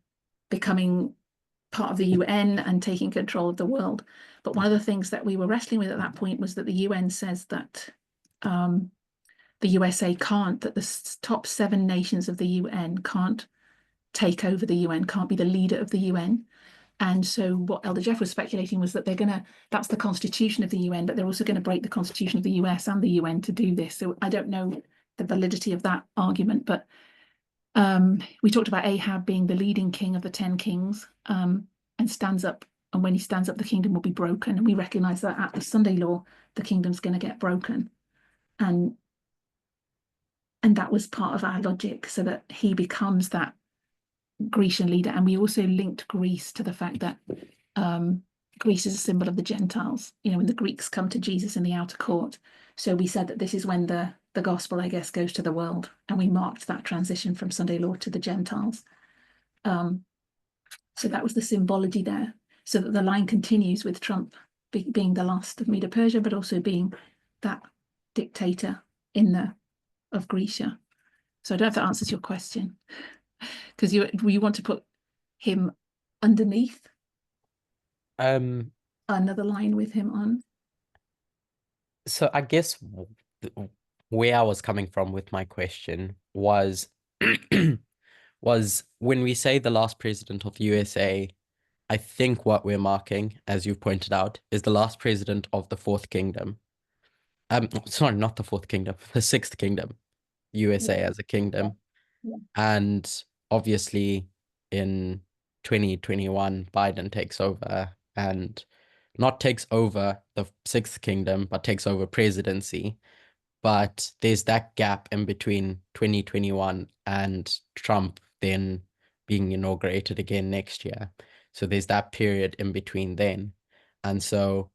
becoming part of the UN and taking control of the world. But one of the things that we were wrestling with at that point was that the UN says that the USA can't, that the top 7 nations of the UN can't take over the UN, can't be the leader of the UN. And so what Elder Jeff was speculating was that that's the constitution of the UN, but they're also going to break the constitution of the US and the UN to do this. So I don't know the validity of that argument, but we talked about Ahab being the leading king of the 10 kings and stands up. And when he stands up, the kingdom will be broken. And we recognize that at the Sunday law, the kingdom's going to get broken. And that was part of our logic, so that he becomes that Grecian leader. And we also linked Greece to the fact that Greece is a symbol of the Gentiles, when the Greeks come to Jesus in the outer court. So we said that this is when the gospel, I guess, goes to the world, and we marked that transition from Sunday law to the Gentiles. So that was the symbology there, so that the line continues with Trump being the last of Medo-Persia, but also being that dictator of Grecia. So I don't know if that answers your question, because you want to put him underneath another line with him on. So I guess where I was coming from with my question was was when we say the last president of the USA, I think what we're marking, as you pointed out, is the last president of the 4th kingdom. Sorry, not the 4th kingdom, the 6th kingdom, USA as a kingdom. Yeah. And obviously in 2021, Biden takes over, and not takes over the 6th kingdom, but takes over presidency. But there's that gap in between 2021 and Trump then being inaugurated again next year. So there's that period in between then. And so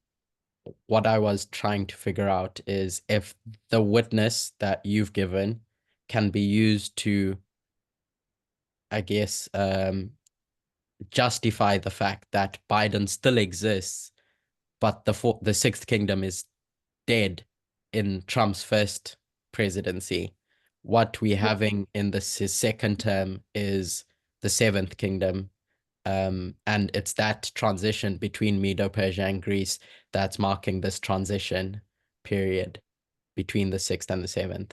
what I was trying to figure out is if the witness that you've given can be used to, I guess, justify the fact that Biden still exists, but the 6th kingdom is dead in Trump's first presidency. What we're having in his 2nd term is the 7th kingdom. And it's that transition between Medo-Persia and Greece that's marking this transition period between the 6th and the 7th.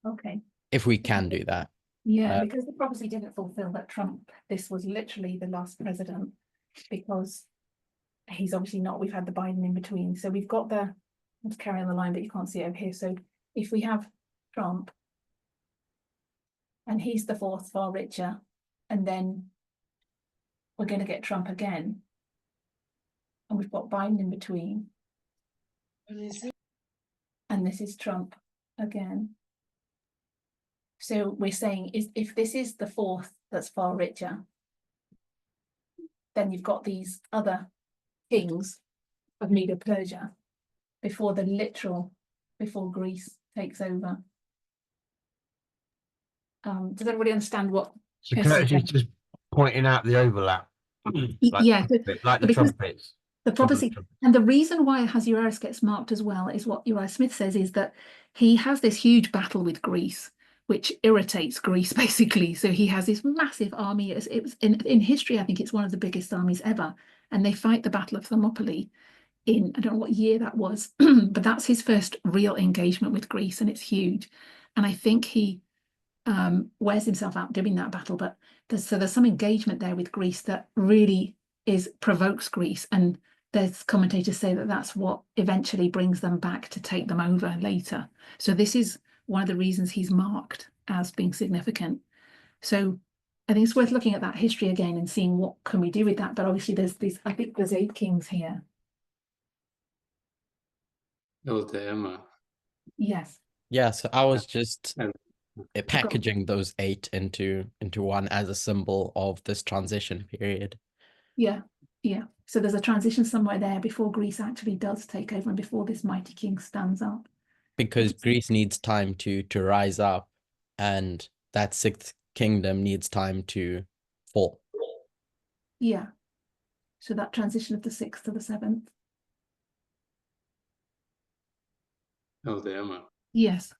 Okay. If we can do that. Yeah, because the prophecy didn't fulfill that this was literally the last president, because he's obviously not. We've had the Biden in between. So we've got let's carry on the line, but you can't see it over here. So if we have Trump, and he's the 4th, far richer, and then we're going to get Trump again, and we've got Biden in between, and this is Trump again. So we're saying if this is the fourth that's far richer, then you've got these other kings of Medo-Persia before Greece takes over. Does everybody understand what? So Curtis is just pointing out the overlap. Yeah, like the trumpets. The prophecy, and the reason why Ahasuerus gets marked as well is what Uriah Smith says, is that he has this huge battle with Greece, which irritates Greece basically. So he has this massive army. It was in history, I think it's one of the biggest armies ever, and they fight the Battle of Thermopylae in, I don't know what year that was, but that's his first real engagement with Greece, and it's huge. And I think he wears himself out during that battle, but there's some engagement there with Greece that really provokes Greece, and there's commentators say that that's what eventually brings them back to take them over later. So this is one of the reasons he's marked as being significant. So I think it's worth looking at that history again and seeing what can we do with that. But obviously I think there's 8 kings here. Elder Emma. Yes. Yeah, so I was just packaging those 8 into one as a symbol of this transition period. Yeah. So there's a transition somewhere there before Greece actually does take over and before this mighty king stands up. Because Greece needs time to rise up, and that 6th kingdom needs time to fall. Yeah. So that transition of the 6th to the 7th. Elder Emma. Yes.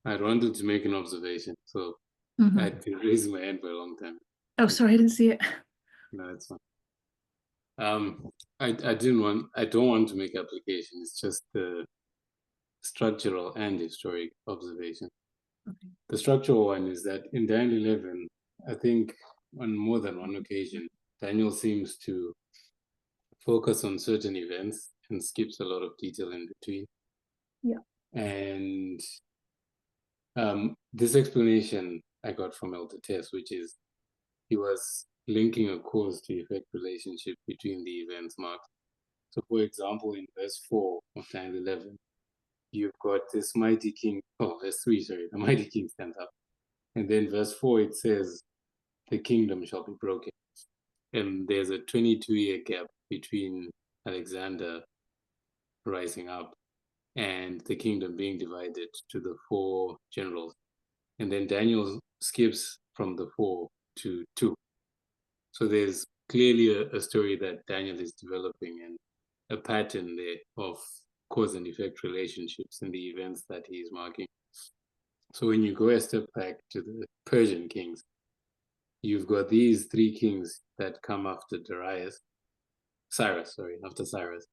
I wanted to make an observation, so I'd been raising my hand for a long time. Oh, sorry, I didn't see it. No, that's fine. I don't want to make application. It's just the structural and historic observation. Okay. The structural one is that in Daniel 11, I think on more than one occasion, Daniel seems to focus on certain events and skips a lot of detail in between. Yeah. And this explanation I got from Elder Tess, which is he was linking a cause to effect relationship between the events marked. So, for example, in verse 4 of Daniel 11, you've got this mighty king. Oh, verse 3, sorry, the mighty king stands up. And then verse 4, it says, the kingdom shall be broken. And there's a 22-year gap between Alexander rising up and the kingdom being divided to the 4 generals. And then Daniel skips from the 4 to 2. So there's clearly a story that Daniel is developing and a pattern there of cause and effect relationships in the events that he's marking. So when you go a step back to the Persian kings, you've got these 3 kings that come after Cyrus.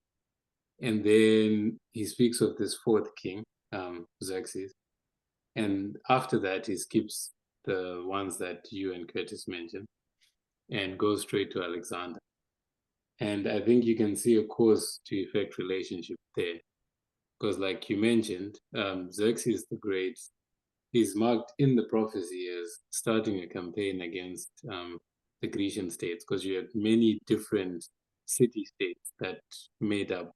And then he speaks of this 4th king, Xerxes. And after that, he skips the ones that you and Curtis mentioned and goes straight to Alexander. And I think you can see a cause to effect relationship there. Because like you mentioned, Xerxes the Great is marked in the prophecy as starting a campaign against the Grecian states, because you had many different city-states that made up,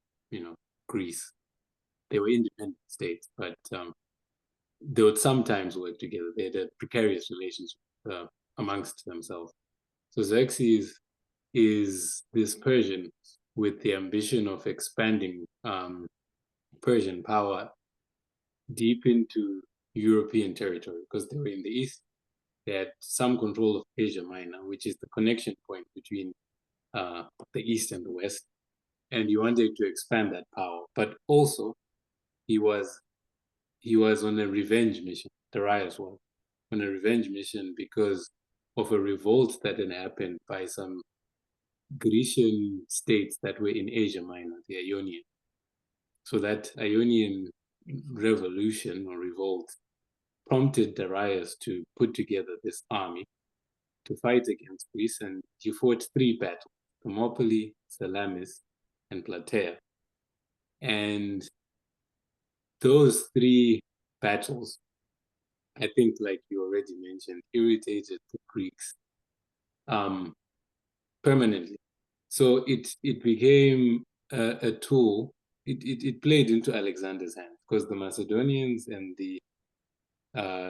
Greece. They were independent states, but they would sometimes work together. They had a precarious relationship amongst themselves. So Xerxes is this Persian with the ambition of expanding Persian power deep into European territory, because they were in the east. They had some control of Asia Minor, which is the connection point between the east and the west. And he wanted to expand that power, but also he was on a revenge mission. Darius was on a revenge mission because of a revolt that had happened by some Grecian states that were in Asia Minor, the Ionian. So that Ionian revolution or revolt prompted Darius to put together this army to fight against Greece, and he fought 3 battles: Thermopylae, Salamis, and Plataea. And those 3 battles, I think, like you already mentioned, irritated the Greeks permanently. So it became a tool. It played into Alexander's hands, because the Macedonians and the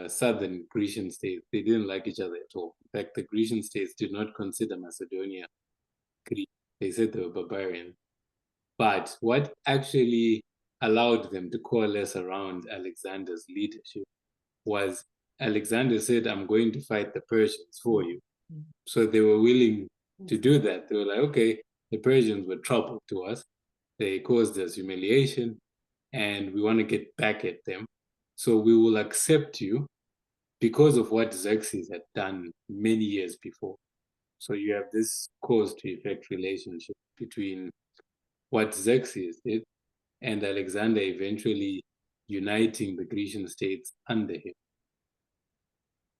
southern Grecian states. They didn't like each other at all. In fact, the Grecian states did not consider Macedonia Greek. They said they were barbarian. But what actually allowed them to coalesce around Alexander's leadership was Alexander said, I'm going to fight the Persians for you. So they were willing to do that. They were like, okay, the Persians were trouble to us. They caused us humiliation and we want to get back at them. So we will accept you because of what Xerxes had done many years before. So you have this cause to effect relationship between what Xerxes did and Alexander eventually uniting the Grecian states under him.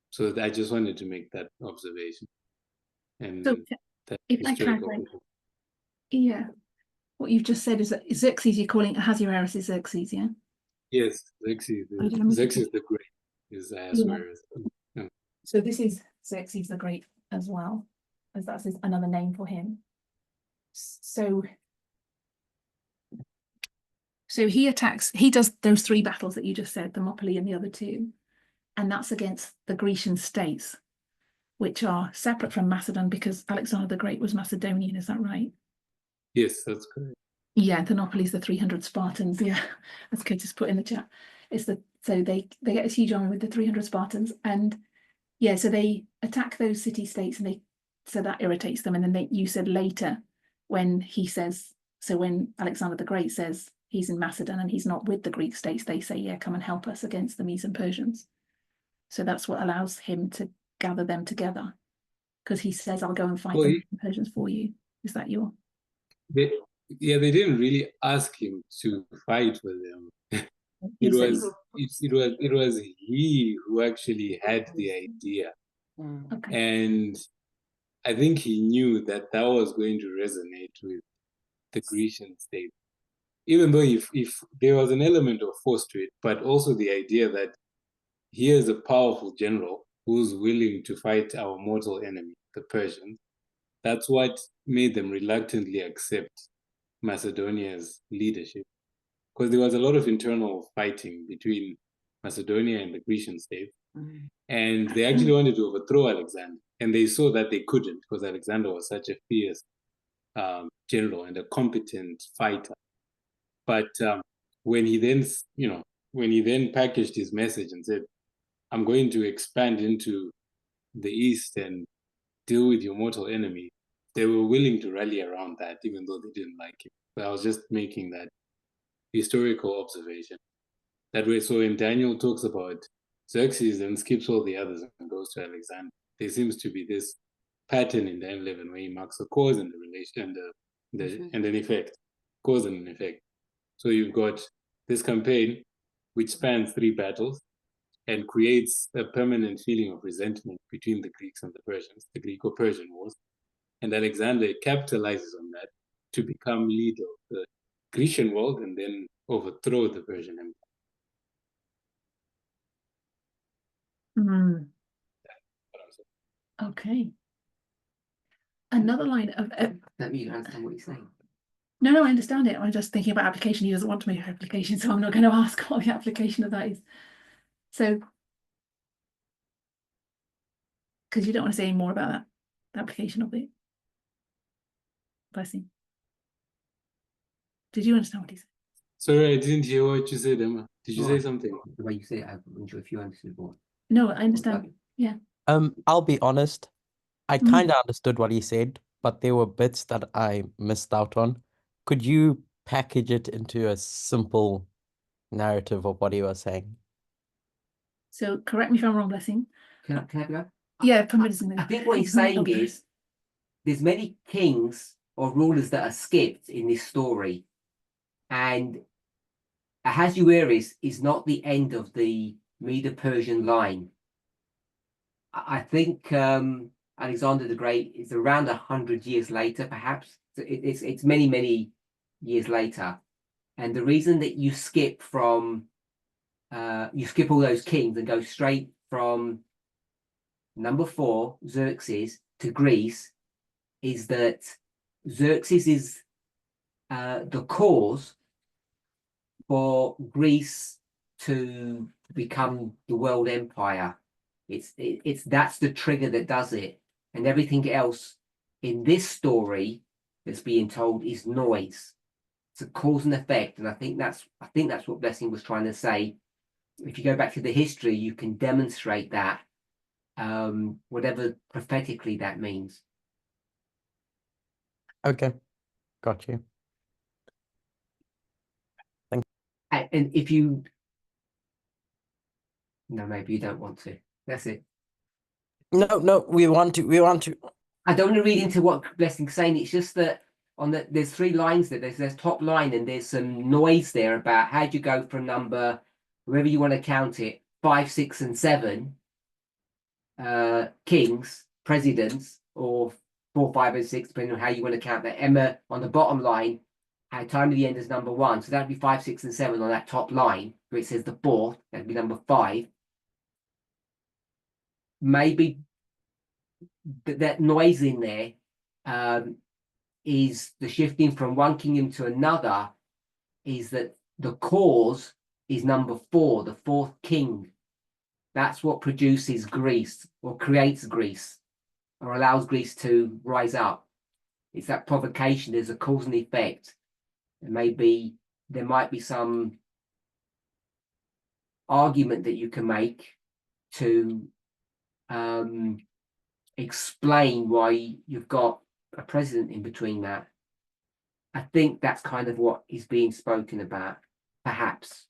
So I just wanted to make that observation. And So that if I historical clarify, yeah, what you've just said is that Xerxes, you're calling Ahasuerus is Xerxes, yeah? yes, Xerxes the Great is Ahasuerus. Yeah. So this is Xerxes the Great as well, as that's another name for him. So he attacks, he does those 3 battles that you just said, Thermopylae and the other 2, and that's against the Grecian states, which are separate from Macedon because Alexander the Great was Macedonian, is that right? Yes, that's correct. Yeah, Thermopylae is the 300 Spartans, yeah, as Curtis put in the chat. It's so they get this huge army with the 300 Spartans, and yeah, so they attack those city-states, and so that irritates them, and then you said later when he says, so when Alexander the Great says he's in Macedon and he's not with the Greek states, they say, yeah, come and help us against the Medes and Persians. So that's what allows him to gather them together, because he says, I'll go and fight the Medes and Persians for you. Is that your? They didn't really ask him to fight with them. It was he who actually had the idea. Okay. And I think he knew that was going to resonate with the Grecian state. Even though if there was an element of force to it, but also the idea that here's a powerful general who's willing to fight our mortal enemy, the Persians. That's what made them reluctantly accept Macedonia's leadership, because there was a lot of internal fighting between Macedonia and the Grecian state, and they actually wanted to overthrow Alexander, and they saw that they couldn't because Alexander was such a fierce general and a competent fighter. But when he then packaged his message and said, I'm going to expand into the east and deal with your mortal enemy, they were willing to rally around that, even though they didn't like him. But I was just making that historical observation. That way, so when Daniel talks about Xerxes and skips all the others and goes to Alexander, there seems to be this pattern in Daniel 11 where he marks a cause and the relation and an effect, cause and an effect. So you've got this campaign which spans 3 battles and creates a permanent feeling of resentment between the Greeks and the Persians, the Greco-Persian Wars. And Alexander capitalizes on that to become leader of the Grecian world and then overthrow the Persian Empire. Okay. Another line of... That means you understand what he's saying. No, I understand it. I'm just thinking about application. He doesn't want to make an application, so I'm not going to ask what the application of that is. So, because you don't want to say any more about that, the application of it. Blessing. Did you understand what he said? Sorry, I didn't hear what you said, Emma. Did you say something? The way you say it, I'm sure if you understood what. No, I understand. Yeah. I'll be honest. I kind of understood what he said, but there were bits that I missed out on. Could you package it into a simple narrative of what he was saying? So correct me if I'm wrong, Blessing. Can I go? Yeah, I think what he's saying is there's many kings or rulers that are skipped in this story, and Ahasuerus is not the end of the Medo-Persian line. I think Alexander the Great is around 100 years later, perhaps. It's many years later, and the reason that you skip from you skip all those kings and go straight from number 4, Xerxes, to Greece, is that Xerxes is the cause for Greece to to become the world empire. It's that's the trigger that does it, and everything else in this story that's being told is noise. It's a cause and effect, and I think that's what Blessing was trying to say. If you go back to the history, you can demonstrate that, whatever prophetically that means. Okay, got you. Thank you. And if you, no, maybe you don't want to. That's it. No, we want to. I don't want to read into what Blessing's saying. It's just that there's 3 lines there. There's top line, and there's some noise there about how do you go from number, wherever you want to count it, 5, 6, and 7 kings, presidents, or 4, 5, and 6, depending on how you want to count that. Emma on the bottom line, how time of the end is number 1. So that'd be 5, 6, and 7 on that top line, where it says the 4th, that'd be number 5. Maybe that noise in there is the shifting from one kingdom to another, is that the cause is number 4, the 4th king. That's what produces Greece, or creates Greece, or allows Greece to rise up. It's that provocation. There's a cause and effect. And maybe there might be some argument that you can make to explain why you've got a president in between that. I think that's kind of what is being spoken about, perhaps.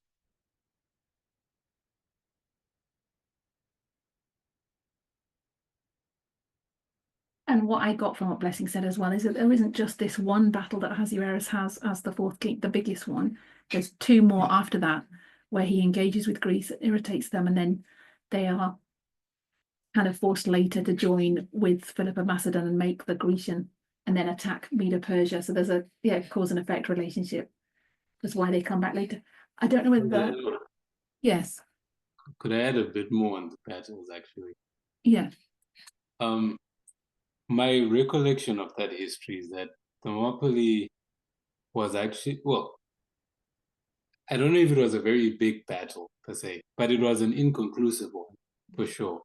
And what I got from what Blessing said as well is that there isn't just this one battle that Ahasuerus has as the 4th king, the biggest one. There's 2 more after that, where he engages with Greece, irritates them, and then they are kind of forced later to join with Philip of Macedon and make the Grecian, and then attack Medo-Persia. So there's a cause and effect relationship. That's why they come back later. I don't know whether yes. Could I add a bit more on the battles, actually? Yeah. My recollection of that history is that Thermopylae was actually, well, I don't know if it was a very big battle per se, but it was an inconclusive one for sure.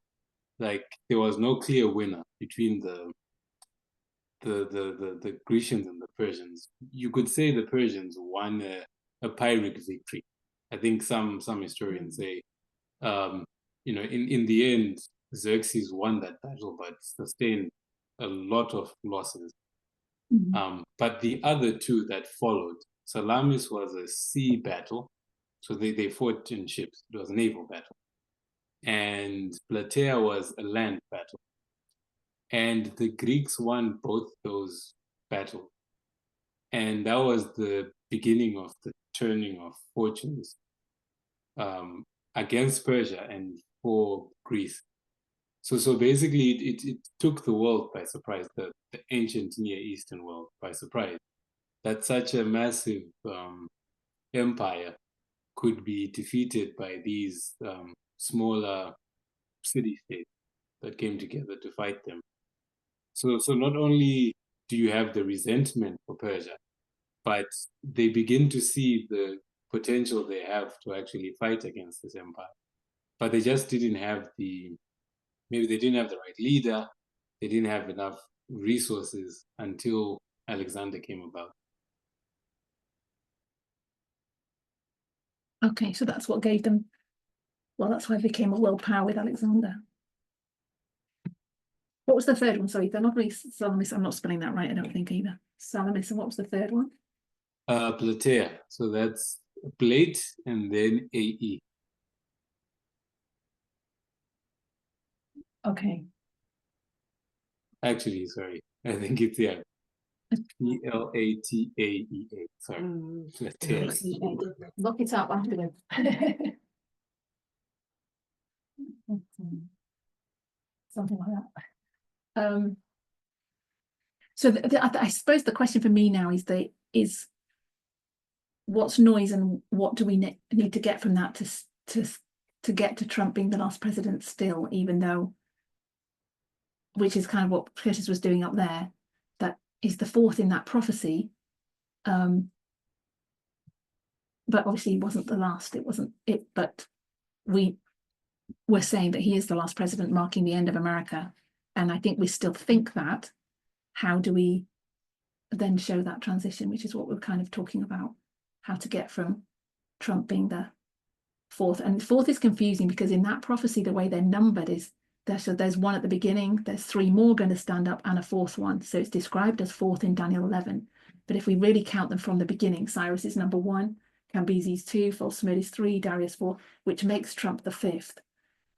Like there was no clear winner between the Grecians and the Persians. You could say the Persians won a Pyrrhic victory. I think some historians say, in the end, Xerxes won that battle, but sustained a lot of losses. Mm-hmm. But the other 2 that followed, Salamis was a sea battle, so they fought in ships. It was a naval battle. And Plataea was a land battle. And the Greeks won both those battles. And that was the beginning of the turning of fortunes against Persia and for Greece. So basically, it took the world by surprise, the ancient Near Eastern world by surprise, that such a massive empire could be defeated by these smaller city-states that came together to fight them. So not only do you have the resentment for Persia, but they begin to see the potential they have to actually fight against this empire. But they just didn't have maybe they didn't have the right leader, they didn't have enough resources until Alexander came about. Okay, so that's what gave them, well, that's why they became a world power with Alexander. What was the third one? Sorry, they're not really Salamis. I'm not spelling that right, I don't think either. Salamis, and what was the third one? Plataea. So that's plate and then AE. Okay. Actually, sorry. I think it's Plataea. Sorry. Plataea. Look it up after them. Something like that. So I suppose the question for me now is what's noise and what do we need to get from that to get to Trump being the last president still, even though, which is kind of what Curtis was doing up there, that is the 4th in that prophecy. But obviously he wasn't the last, it wasn't it, but we're saying that he is the last president marking the end of America. And I think we still think that. How do we then show that transition, which is what we're kind of talking about, how to get from Trump being the fourth. And fourth is confusing because in that prophecy, the way they're numbered is there's one at the beginning, there's three more going to stand up and a fourth one. So it's described as fourth in Daniel 11. But if we really count them from the beginning, Cyrus is number 1, Cambyses 2, Falsemid is 3, Darius 4, which makes Trump the 5th.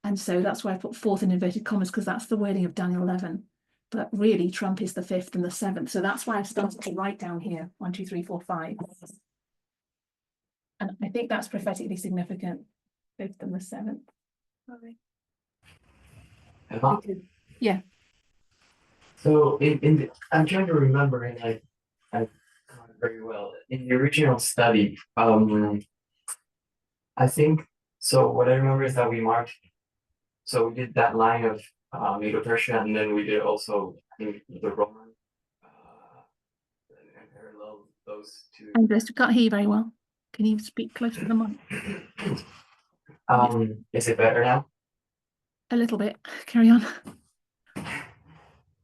And so that's why I put fourth in inverted commas, because that's the wording of Daniel 11. But really, Trump is the 5th and the 7th. So that's why I started to write down here 1, 2, 3, 4, 5. And I think that's prophetically significant, 5th and the 7th. Emma? Yeah. So I'm trying to remember, and I not very well in the original study. I think so. What I remember is that we marked. So we did that line of Medo-Persia, and then we did also the Roman. And parallel those two. Andres, we can't hear you very well. Can you speak close to the mic? Is it better now? A little bit. Carry on.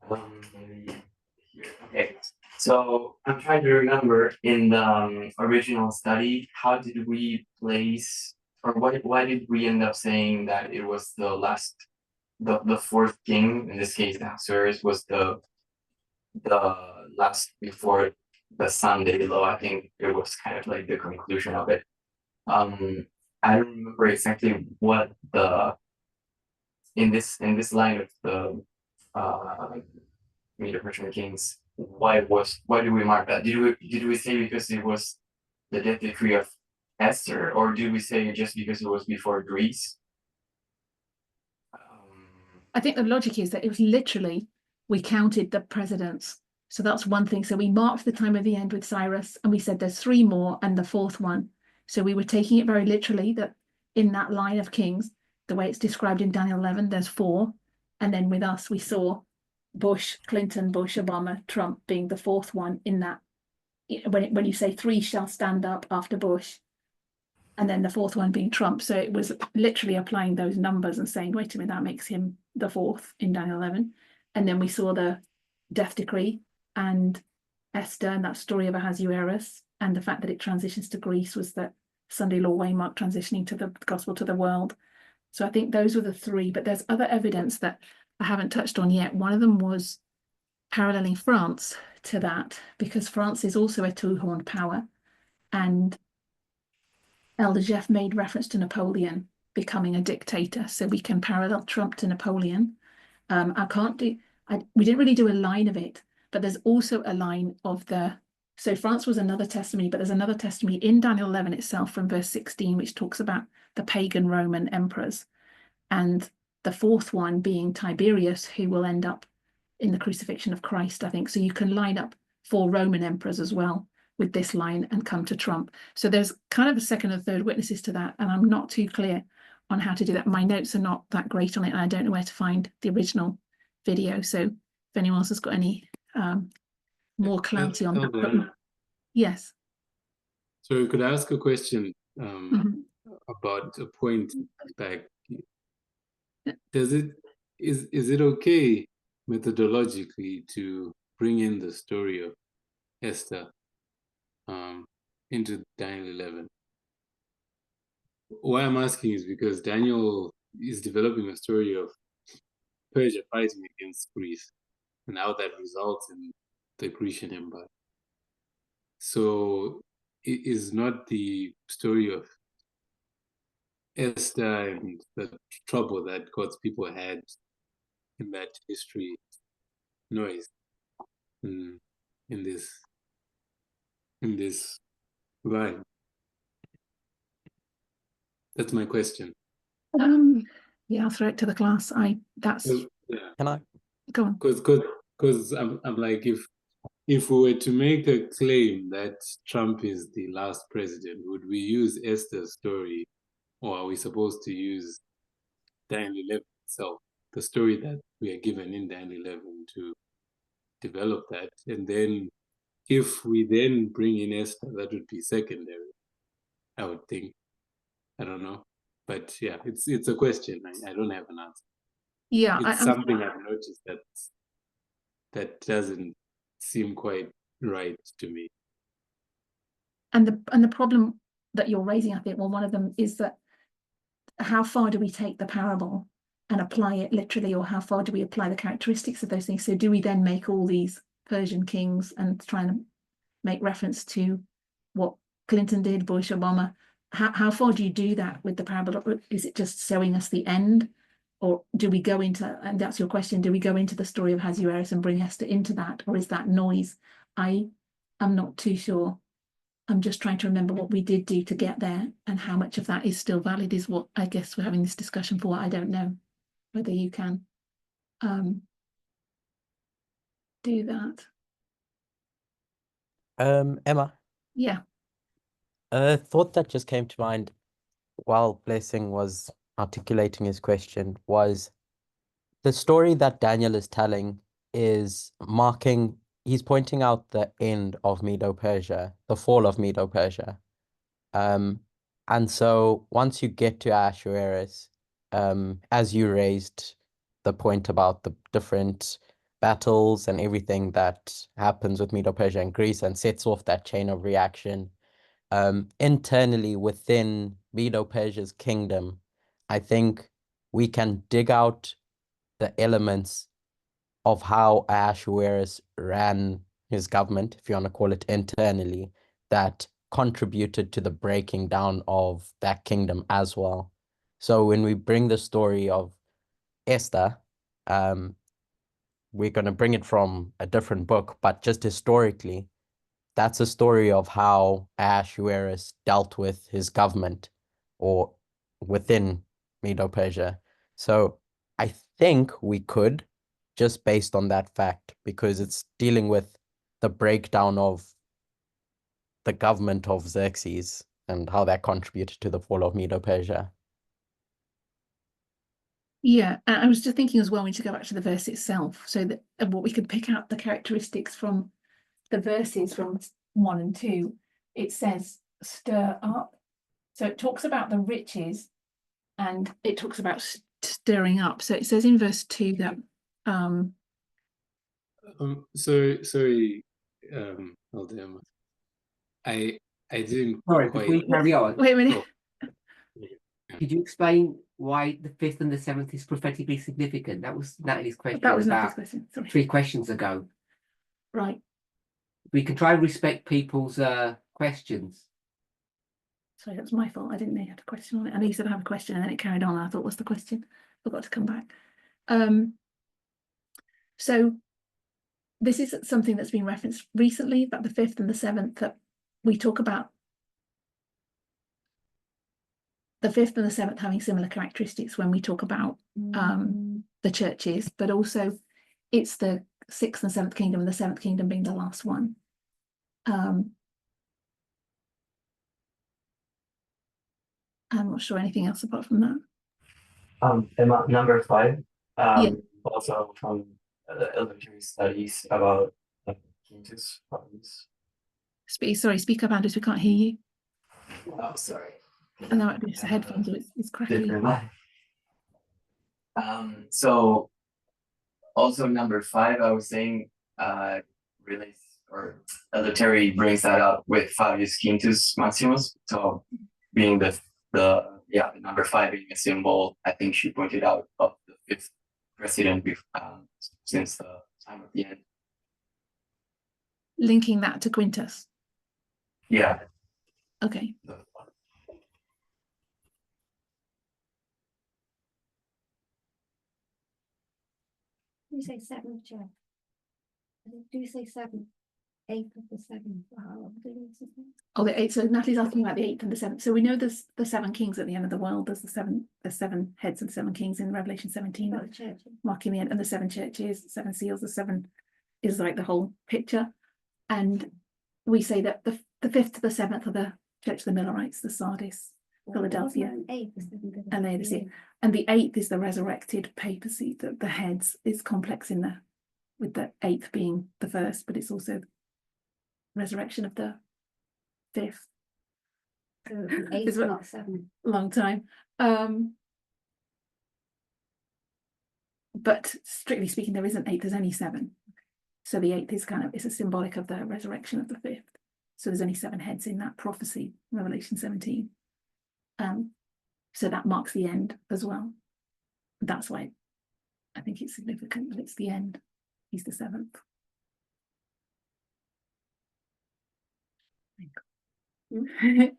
Maybe here. Okay. So I'm trying to remember in the original study, how did we place, or why did we end up saying that it was the last, the fourth king, in this case, Cyrus was the last before the sun day below? I think it was kind of like the conclusion of it. I don't remember exactly what in this line of the Medo-Persian kings, why did we mark that? Did we say because it was the death decree of Esther, or did we say just because it was before Greece? I think the logic is that it was literally, we counted the presidents. So that's one thing. So we marked the time of the end with Cyrus, and we said there's 3 more and the 4th one. So we were taking it very literally that in that line of kings, the way it's described in Daniel 11, there's 4. And then with us, we saw Bush, Clinton, Bush, Obama, Trump being the 4th one in that. When you say 3 shall stand up after Bush, and then the 4th one being Trump. So it was literally applying those numbers and saying, wait a minute, that makes him the 4th in Daniel 11. And then we saw the death decree and Esther and that story of Ahasuerus, and the fact that it transitions to Greece was that Sunday law waymark transitioning to the gospel to the world. So I think those were the 3, but there's other evidence that I haven't touched on yet. One of them was paralleling France to that, because France is also a 2-horned power, and Elder Jeff made reference to Napoleon becoming a dictator, so we can parallel Trump to Napoleon. We didn't really do a line of it, but there's also a line of so France was another testimony, but there's another testimony in Daniel 11 itself from verse 16, which talks about the pagan Roman emperors, and the 4th one being Tiberius, who will end up in the crucifixion of Christ, I think. So you can line up 4 Roman emperors as well with this line and come to Trump. So there's kind of a second and third witnesses to that, and I'm not too clear on how to do that. My notes are not that great on it, and I don't know where to find the original video. So if anyone else has got any more clarity on that. Yes. So could I ask a question about a point back? Is it okay methodologically to bring in the story of Esther into Daniel 11? Why I'm asking is because Daniel is developing a story of Persia fighting against Greece and how that results in the Grecian Empire. So it is not the story of Esther and the trouble that God's people had in that history noise in this line. That's my question. Yeah, I'll throw it to the class. Can I go on? Because I'm like, if we were to make a claim that Trump is the last president, would we use Esther's story, or are we supposed to use Daniel 11 itself, the story that we are given in Daniel 11, to develop that? And then if we then bring in Esther, that would be secondary, I would think. I don't know. but yeah, it's a question. I don't have an answer. Yeah, it's something I've noticed that doesn't seem quite right to me. And the problem that you're raising, I think, well, one of them is that how far do we take the parable and apply it literally, or how far do we apply the characteristics of those things? So do we then make all these Persian kings and try and make reference to what Clinton did, Bush, Obama? How far do you do that with the parable? Is it just showing us the end? Or do we go into, and that's your question, do we go into the story of Ahasuerus and bring Esther into that? Or is that noise? I am not too sure. I'm just trying to remember what we did do to get there, and how much of that is still valid is what I guess we're having this discussion for. I don't know whether you can do that. Emma? Yeah. A thought that just came to mind while Blessing was articulating his question was the story that Daniel is telling is he's pointing out the end of Medo-Persia, the fall of Medo-Persia. And so once you get to Ahasuerus, as you raised the point about the different battles and everything that happens with Medo-Persia and Greece and sets off that chain of reaction, internally within Medo-Persia's kingdom, I think we can dig out the elements of how Ahasuerus ran his government, if you want to call it internally, that contributed to the breaking down of that kingdom as well. So when we bring the story of Esther, we're going to bring it from a different book, but just historically, that's a story of how Ahasuerus dealt with his government or within Medo-Persia. So I think we could, just based on that fact, because it's dealing with the breakdown of the government of Xerxes and how that contributed to the fall of Medo-Persia. Yeah, and I was just thinking as well, we should go back to the verse itself, so that what we could pick out the characteristics from the verses from 1 and 2. It says stir up, so it talks about the riches and it talks about stirring up. So it says in verse 2 that Sorry, Aldema. I didn't Sorry, quite... before you carry on. Wait a minute. Could you explain why the 5th and the 7th is prophetically significant? That was Natalie's question. That was about Natalie's question. Sorry. 3 questions ago. Right. We can try and respect people's questions. Sorry, that's my fault. I didn't know you had a question on it. I know you said I have a question and then it carried on. I thought, what's the question? Forgot to come back. So this is something that's been referenced recently about the 5th and the 7th, that we talk about the 5th and the 7th having similar characteristics when we talk about the churches, but also it's the 6th and 7th kingdom, and the 7th kingdom being the last one. I'm not sure anything else apart from that. Number 5, Yeah. also from the elementary studies about Quintus province. Sorry, speak up, Andrews, we can't hear you. Oh, sorry. I know it's the headphones, so it's crackly. So also number 5, I was saying, relates, or Eleutheri brings that up with Fabius Quintus Maximus. So being the number 5 being a symbol, I think she pointed out, of the 5th president since the time of the end. Linking that to Quintus. Yeah. Okay. You say 7th, Jeff. Do you say 7th? 8th of the 7th. Oh, the 8th. So Natalie's asking about the 8th and the 7th. So we know there's the 7 kings at the end of the world. There's the 7 heads and 7 kings in Revelation 17, marking the end, and the 7 churches, 7 seals. The 7 is like the whole picture. And we say that the 5th to the 7th are the Church of the Millerites, the Sardis, Philadelphia, and Laodicea. And the 8th is the resurrected papacy. The heads is complex in there, with the 8th being the first, but it's also resurrection of the 5th. So 8, not 7. Long time. But strictly speaking, there isn't 8, there's only 7. So the 8th is it's a symbolic of the resurrection of the 5th. So there's only 7 heads in that prophecy, Revelation 17. So that marks the end as well. That's why I think it's significant that it's the end. He's the 7th.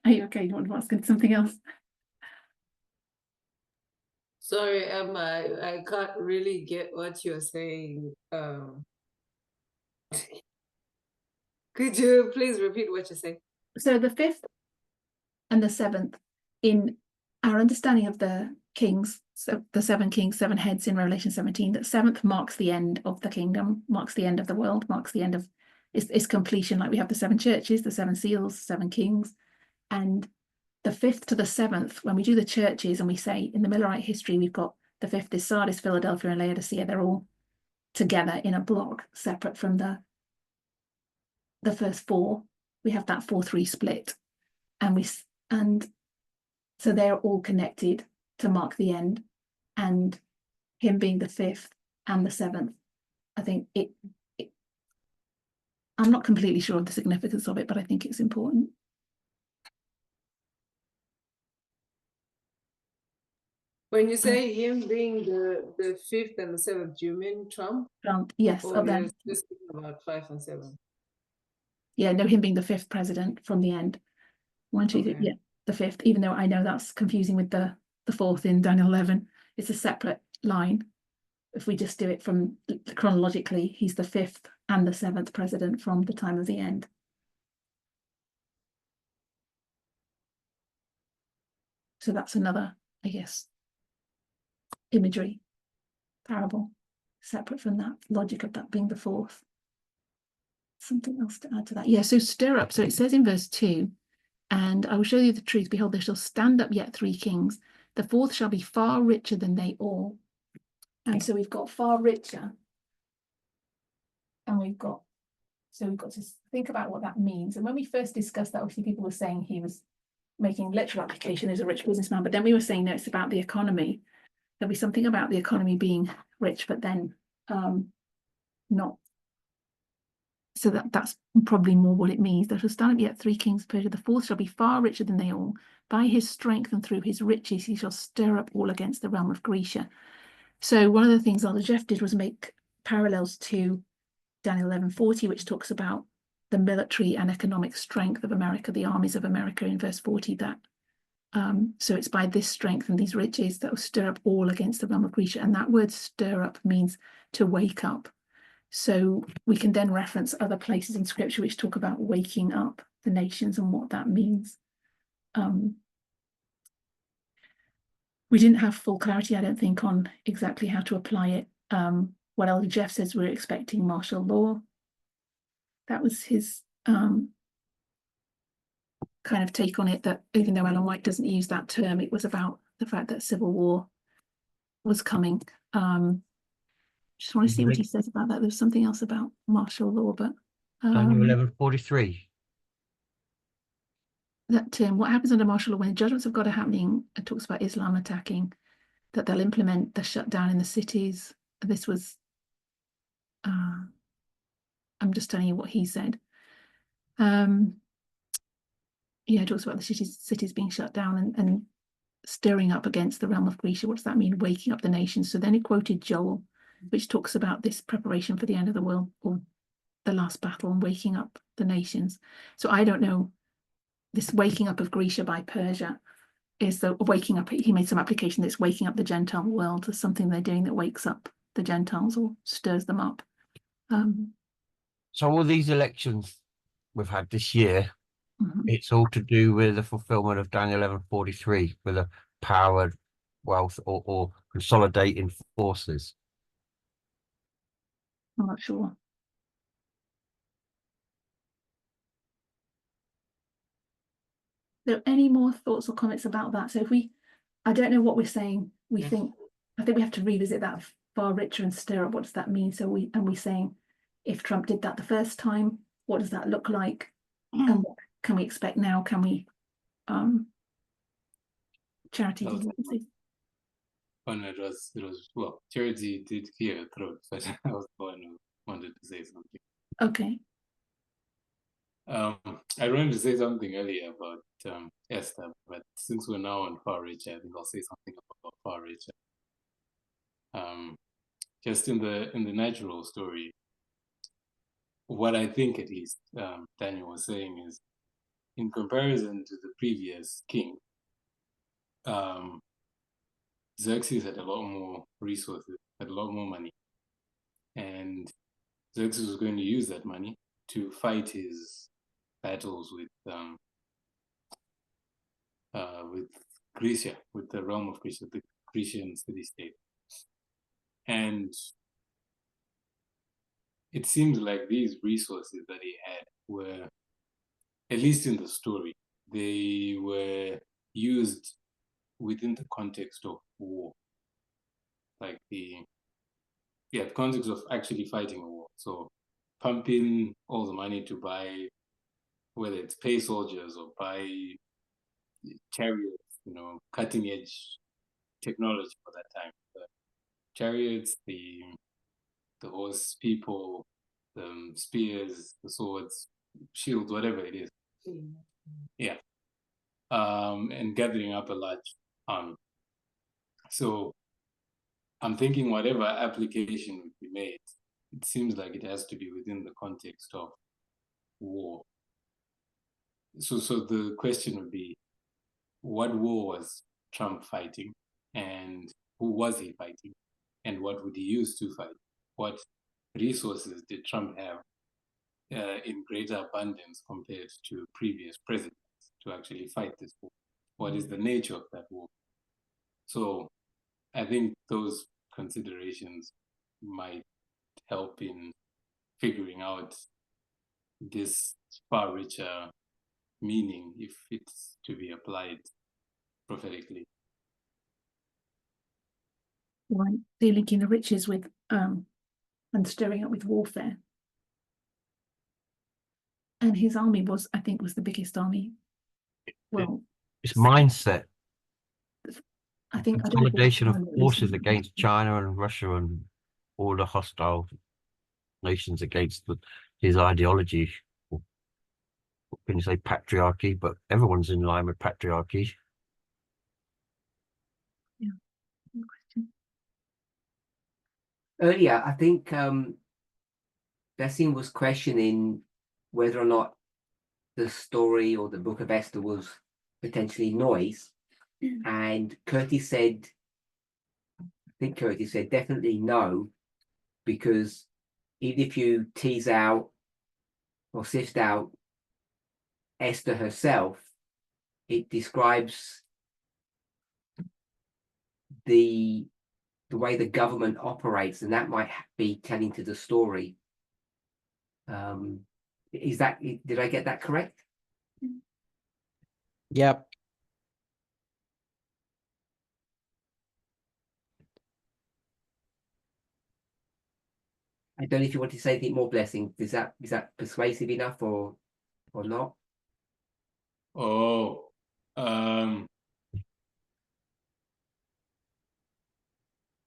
Are you okay? Do you want to ask something else? Sorry, Emma, I can't really get what you're saying. Could you please repeat what you're saying? So the 5th and the 7th, in our understanding of the kings, so the 7 kings, 7 heads in Revelation 17, that 7th marks the end of the kingdom, marks the end of the world, marks the end of its completion. Like we have the 7 churches, the 7 seals, 7 kings, and the 5th to the 7th, when we do the churches and we say in the Millerite history, we've got the 5th is Sardis, Philadelphia, and Laodicea. They're all together in a block, separate from the first 4. We have that 4-3 split, and so they're all connected to mark the end. And him being the 5th and the 7th, I think I'm not completely sure of the significance of it, but I think it's important. When you say him being the 5th and the 7th, do you mean Trump? Trump, yes. Or you're just thinking about 5 and 7? Yeah, no, him being the 5th president from the end. 1, 2, 3, yeah, the 5th, even though I know that's confusing with the 4th in Daniel 11. It's a separate line. If we just do it from chronologically, he's the 5th and the 7th president from the time of the end. So that's another, I guess, imagery, parable, separate from that logic of that being the 4th. Something else to add to that. Yeah, so stir up. So it says in verse 2, and I will show you the truth. Behold, there shall stand up yet 3 kings. The 4th shall be far richer than they all. And so we've got far richer. And we've got to think about what that means. And when we first discussed that, obviously people were saying he was making literal application as a rich businessman, but then we were saying, no, it's about the economy. There'll be something about the economy being rich, but then not. So that's probably more what it means. There shall stand up yet 3 kings of Persia. The 4th shall be far richer than they all. By his strength and through his riches, he shall stir up all against the realm of Grecia. So one of the things Elder Jeff did was make parallels to Daniel 11:40, which talks about the military and economic strength of America, the armies of America in verse 40, that so it's by this strength and these riches that will stir up all against the realm of Grecia. And that word stir up means to wake up. So we can then reference other places in scripture which talk about waking up the nations and what that means. We didn't have full clarity, I don't think, on exactly how to apply it. What Elder Jeff says, we're expecting martial law. That was his kind of take on it, that even though Ellen White doesn't use that term, it was about the fact that civil war was coming. Just want to see what he says about that. There's something else about martial law, but Daniel 11:43. That term, what happens under martial law when the judgments of God are happening? It talks about Islam attacking, that they'll implement the shutdown in the cities. This was, I'm just telling you what he said. Yeah, it talks about the cities being shut down and stirring up against the realm of Grecia. What does that mean? Waking up the nations. So then he quoted Joel, which talks about this preparation for the end of the world, or the last battle, and waking up the nations. So I don't know, this waking up of Grecia by Persia is the waking up. He made some application that's waking up the Gentile world. There's something they're doing that wakes up the Gentiles or stirs them up. So all these elections we've had this year, it's all to do with the fulfillment of Daniel 11:43, with a powered wealth or consolidating forces. I'm not sure. Are there any more thoughts or comments about that? So if I don't know what we're saying. I think we have to revisit that far richer and stir up. What does that mean? So we're saying, if Trump did that the first time, what does that look like? And what can we expect now? Can we Charity, did you say? Oh no, it was well, Charity did clear her throat, but I was the one who wanted to say something. Okay. I wanted to say something earlier about Esther, but since we're now on Far Richer, I think I'll say something about Far Richer. Just in the natural story, what I think at least Daniel was saying is, in comparison to the previous king, Xerxes had a lot more resources, had a lot more money, and Xerxes was going to use that money to fight his battles with Grecia, with the realm of Grecia, the Grecian city-state. And it seems like these resources that he had were, at least in the story, they were used within the context of war. Like the context of actually fighting a war. So pumping all the money to buy, whether it's pay soldiers or buy chariots, cutting edge technology for that time. The chariots, the horse people, the spears, the swords, shields, whatever it is. Yeah. And gathering up a large army. So I'm thinking whatever application would be made, it seems like it has to be within the context of war. So the question would be, what war was Trump fighting, and who was he fighting, and what would he use to fight? What resources did Trump have in greater abundance compared to previous presidents to actually fight this war? What is the nature of that war? So I think those considerations might help in figuring out this far richer meaning if it's to be applied prophetically. Right. So you're linking the riches with and stirring up with warfare. And his army was the biggest army. Well, it's mindset. I think Consolidation of forces against China and Russia and all the hostile nations against his ideology. What can you say, patriarchy? But everyone's in line with patriarchy. Yeah. Good question. Earlier, I think Blessing was questioning whether or not the story or the book of Esther was potentially noise. And Curtis said, definitely no, because even if you tease out or sift out Esther herself, it describes the way the government operates, and that might be telling to the story. Did I get that correct? Yep. I don't know if you want to say anything more, Blessing. Is that persuasive enough or not? Oh,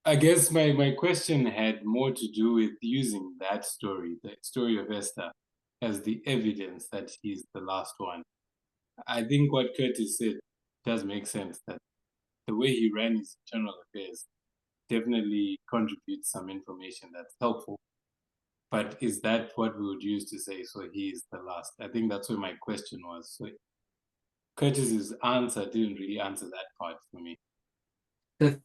I guess my question had more to do with using that story, the story of Esther, as the evidence that he's the last one. I think what Curtis said does make sense, that the way he ran his internal affairs definitely contributes some information that's helpful. But is that what we would use to say, so he is the last? I think that's where my question was. So Curtis's answer didn't really answer that part for me.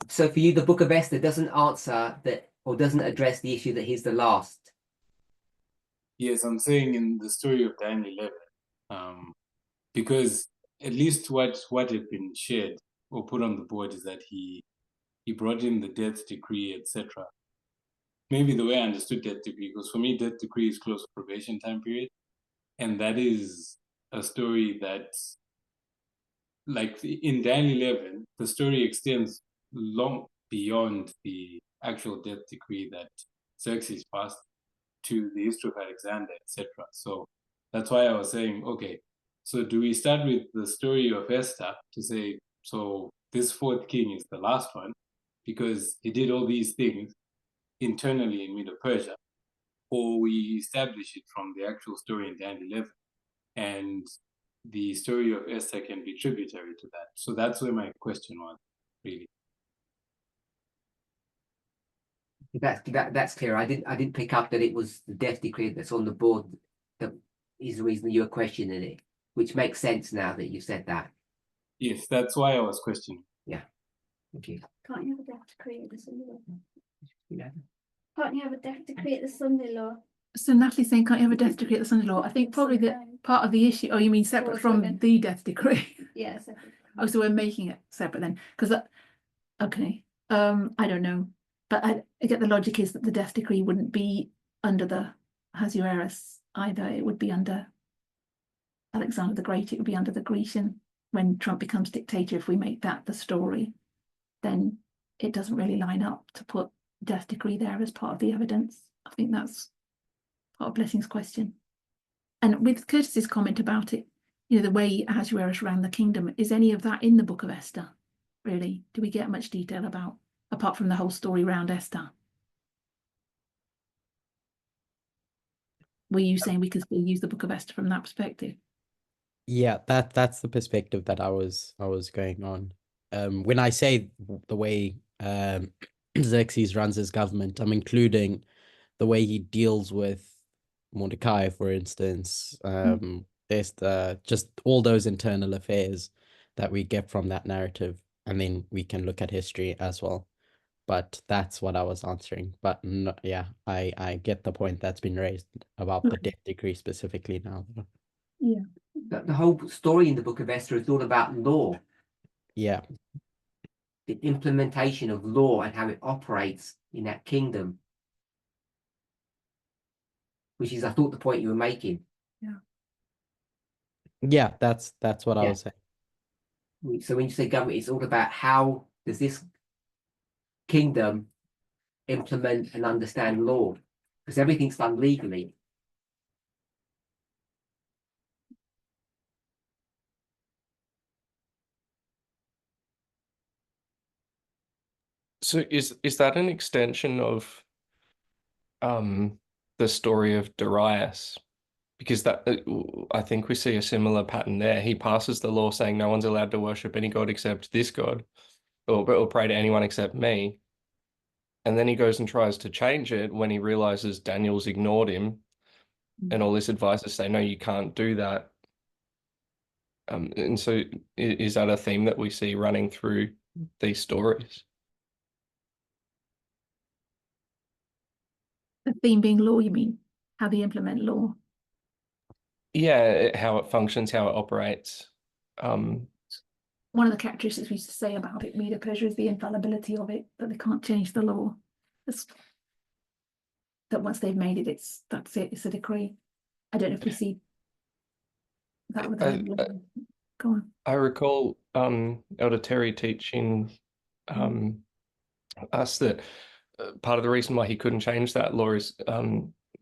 So for you, the book of Esther doesn't answer that, or doesn't address the issue that he's the last. Yes, I'm saying in the story of Daniel 11, because at least what had been shared or put on the board is that he brought in the death decree, etc. Maybe the way I understood death decree, because for me, death decree is close to probation time period, and that is a story that, like in Daniel 11, the story extends long beyond the actual death decree that Xerxes passed to the history of Alexander, etc. So that's why I was saying, okay, So do we start with the story of Esther to say, so this fourth king is the last one because he did all these things internally in Medo-Persia, or we establish it from the actual story in Daniel 11, and the story of Esther can be tributary to that? So that's where my question was, really. That's clear. I didn't pick up that it was the death decree that's on the board that is the reason you were questioning it, which makes sense now that you said that. Yes, that's why I was questioning. Yeah. Thank you. Can't you have a death decree at the Sunday law? Yeah. Can't you have a death decree at the Sunday law? So Natalie's saying, can't you have a death decree at the Sunday law? I think probably the part of the issue, oh, you mean separate from the death decree? Yeah, separate. Oh, so we're making it separate then, because that, okay, I don't know, but I get the logic is that the death decree wouldn't be under the Ahasuerus either. It would be under Alexander the Great. It would be under the Grecian. When Trump becomes dictator, if we make that the story, then it doesn't really line up to put death decree there as part of the evidence. I think that's part of Blessing's question. And with Curtis's comment about it, you know, the way Ahasuerus ran the kingdom, is any of that in the book of Esther? Really? Do we get much detail about, apart from the whole story around Esther? Were you saying we could still use the book of Esther from that perspective? Yeah, that's the perspective that I was going on. When I say the way Xerxes runs his government, I'm including the way he deals with Mordecai, for instance. There's just all those internal affairs that we get from that narrative, and then we can look at history as well. But that's what I was answering. But no, yeah, I get the point that's been raised about the death decree specifically now. Yeah. The whole story in the book of Esther is all about law. Yeah. The implementation of law and how it operates in that kingdom. Which is, I thought, the point you were making. Yeah. Yeah, that's what I was saying. So when you say government, it's all about how does this kingdom implement and understand law? Because everything's done legally. So is that an extension of the story of Darius? Because that I think we see a similar pattern there. He passes the law saying no one's allowed to worship any god except this god, or pray to anyone except me. And then he goes and tries to change it when he realizes Daniel's ignored him, and all his advisors say, no, you can't do that. And so is that a theme that we see running through these stories? The theme being law, you mean? How they implement law? Yeah, how it functions, how it operates. One of the characteristics we used to say about it, Medo-Persia, is the infallibility of it, that they can't change the law. That once they've made it, that's it, it's a decree. I don't know if we see that with the go on. I recall Elder Terry teaching us that part of the reason why he couldn't change that law is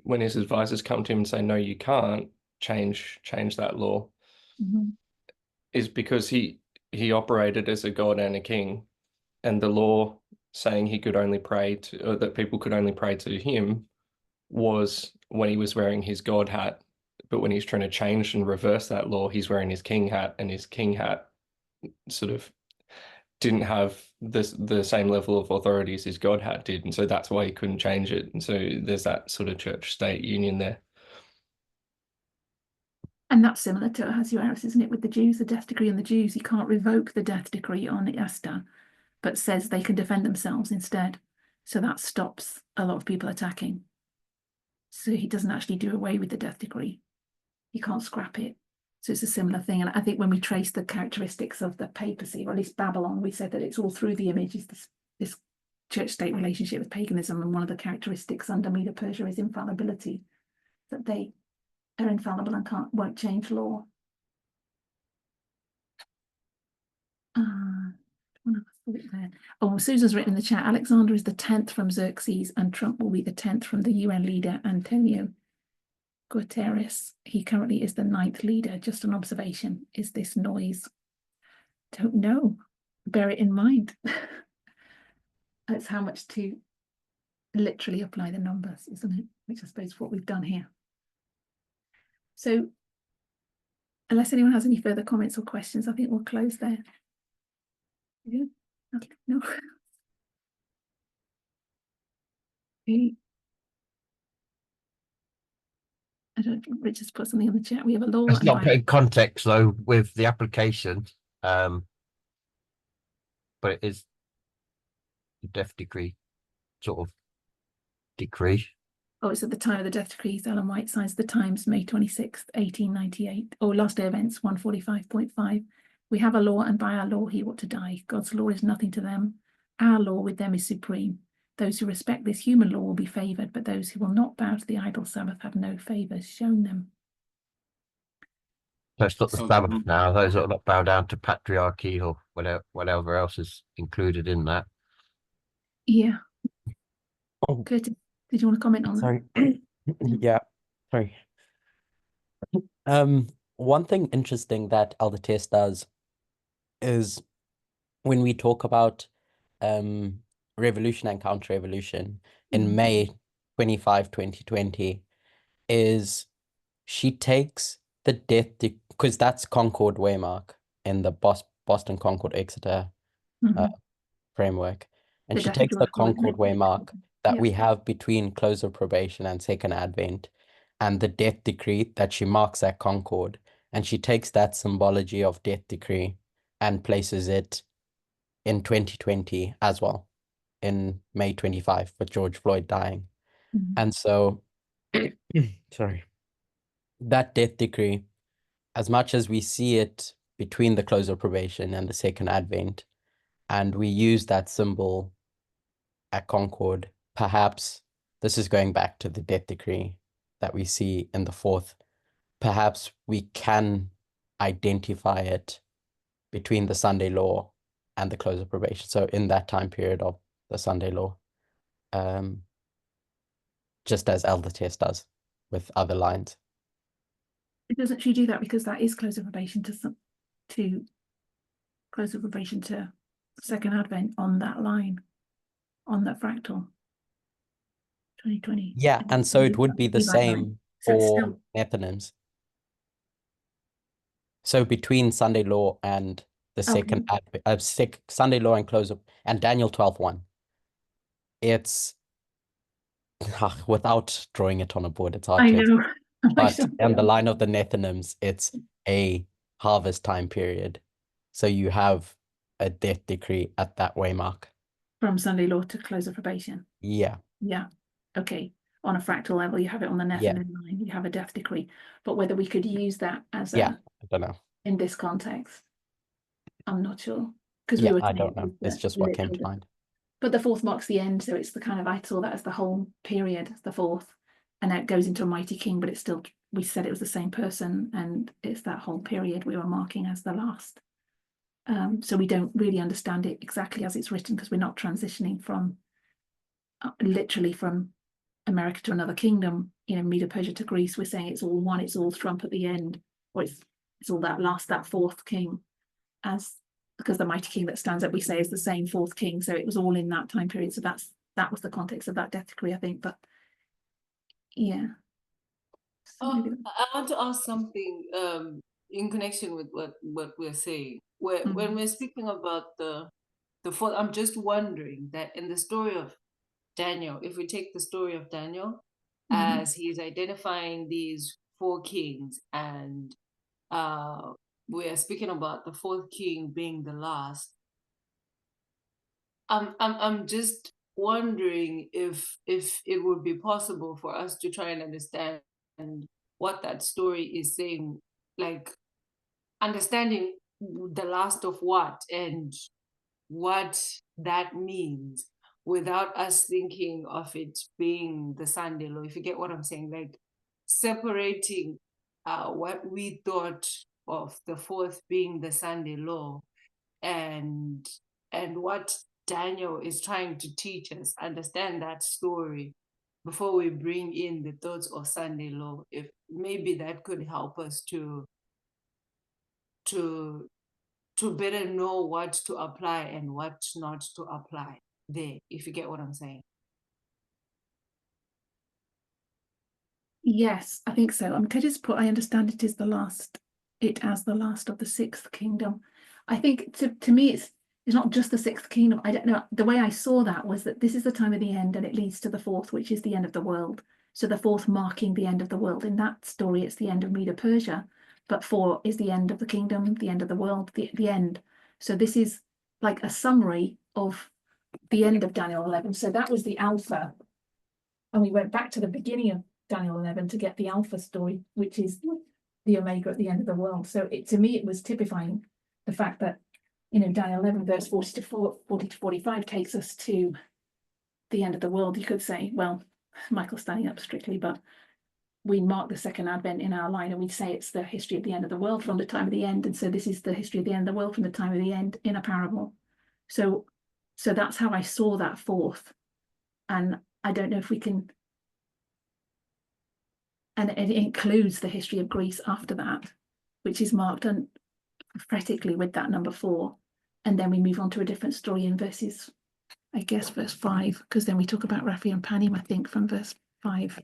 when his advisors come to him and say, no, you can't change that law, is because he operated as a god and a king, and the law saying he could only pray to, or that people could only pray to him, was when he was wearing his god hat. But when he's trying to change and reverse that law, he's wearing his king hat, and his king hat sort of didn't have the same level of authority as his god hat did, and so that's why he couldn't change it. And so there's that sort of church-state union there. And that's similar to Ahasuerus, isn't it, with the Jews, the death decree on the Jews? He can't revoke the death decree on Esther, but says they can defend themselves instead. So that stops a lot of people attacking. So he doesn't actually do away with the death decree. He can't scrap it. So it's a similar thing. And I think when we trace the characteristics of the papacy, or at least Babylon, we said that it's all through the image, is this church-state relationship with paganism. And one of the characteristics under Medo-Persia is infallibility, that they are infallible and won't change law. Oh, Susan's written in the chat, Alexander is the 10th from Xerxes and Trump will be the 10th from the UN leader Antonio. Guterres. He currently is the 9th leader. Just an observation. Is this noise? Don't know. Bear it in mind. That's how much to literally apply the numbers, isn't it? Which I suppose is what we've done here. So unless anyone has any further comments or questions, I think we'll close there. Yeah. Okay. No. Okay. I don't think Richard's put something in the chat. We have a law. It's and not put in context though with the application, but it is the death decree sort of decree. Oh, it's at the time of the death decrees. Ellen White signs the Times, May 26th, 1898. Or last day events, 145.5. We have a law, and by our law he ought to die. God's law is nothing to them. Our law with them is supreme. Those who respect this human law will be favoured, but those who will not bow to the idol Sabbath have no favours shown them. So it's not the Sabbath now. Those that not bow down to patriarchy or whatever else is included in that. Yeah. Oh. Curtis, did you want to comment on Sorry. that? Yeah, sorry. One thing interesting that Elder Test does is when we talk about revolution and counter-revolution in May 25, 2020, is she takes the death because that's Concord Waymark in the Boston Concord Exeter framework, and she takes the Concord Waymark that we have between close of probation and second advent and the death decree that she marks at Concord, and she takes that symbology of death decree and places it in 2020 as well, in May 25 with George Floyd dying. And so sorry, that death decree, as much as we see it between the close of probation and the second advent, and we use that symbol at Concord, perhaps this is going back to the death decree that we see in the fourth. Perhaps we can identify it between the Sunday law and the close of probation. So in that time period of the Sunday law, just as Elder Test does with other lines. Doesn't she do that because that is close of probation to close of probation to second advent on that line, on that fractal? 2020. Yeah, and so it would be the same for Nethinims. So between Sunday law and the second Sunday law and close of and Daniel 12:1, it's without drawing it on a board, it's hard I to know. but on the line of the Nethinims, it's a harvest time period. So you have a death decree at that waymark. From Sunday law to close of probation. Yeah. Yeah. Okay. On a fractal level, you have it on the Nephilim line, you have a death decree. But whether we could use that as I don't know. In this context, I'm not sure. Because I don't know. It's just what came to mind. But the fourth marks the end, so it's the kind of, I saw that as the whole period, the fourth, and then it goes into a mighty king, but it's still, we said it was the same person, and it's that whole period we were marking as the last. So we don't really understand it exactly as it's written, because we're not transitioning from literally from America to another kingdom, Medo-Persia to Greece. We're saying it's all one, it's all Trump at the end, or it's all that fourth king, because the mighty king that stands up, we say, is the same fourth king. So it was all in that time period. So that was the context of that death decree, I think. But yeah. I want to ask something in connection with what we're saying. When we're speaking about the fourth, I'm just wondering that in the story of Daniel, if we take the story of Daniel as he's identifying these four kings, and we are speaking about the fourth king being the last, I'm just wondering if it would be possible for us to try and understand what that story is saying, like understanding the last of what and what that means, without us thinking of it being the Sunday law, if you get what I'm saying, like separating what we thought of the fourth being the Sunday law and what Daniel is trying to teach us, understand that story, before we bring in the thoughts of Sunday law, if maybe that could help us to better know what to apply and what not to apply there, if you get what I'm saying. Yes, I think so. Teddy's put, I understand it is the last, it as the last of the sixth kingdom. I think to me, it's not just the sixth kingdom. I don't know. The way I saw that was that this is the time of the end and it leads to the fourth, which is the end of the world. So the fourth marking the end of the world. In that story, it's the end of Medo-Persia, but 4 is the end of the kingdom, the end of the world, the end. So this is like a summary of the end of Daniel 11. So that was the alpha. And we went back to the beginning of Daniel 11 to get the alpha story, which is the omega at the end of the world. So to me, it was typifying the fact that, you know, Daniel 11 verse 40 to 45 takes us to the end of the world. You could say, well, Michael's standing up strictly, but we mark the second advent in our line and we'd say it's the history of the end of the world from the time of the end. And so this is the history of the end of the world from the time of the end in a parable. So that's how I saw that fourth. And I don't know if we can, and it includes the history of Greece after that, which is marked prophetically with that number 4. And then we move on to a different story in verses, I guess, verse 5, because then we talk about Raphi and Panim, I think, from verse 5.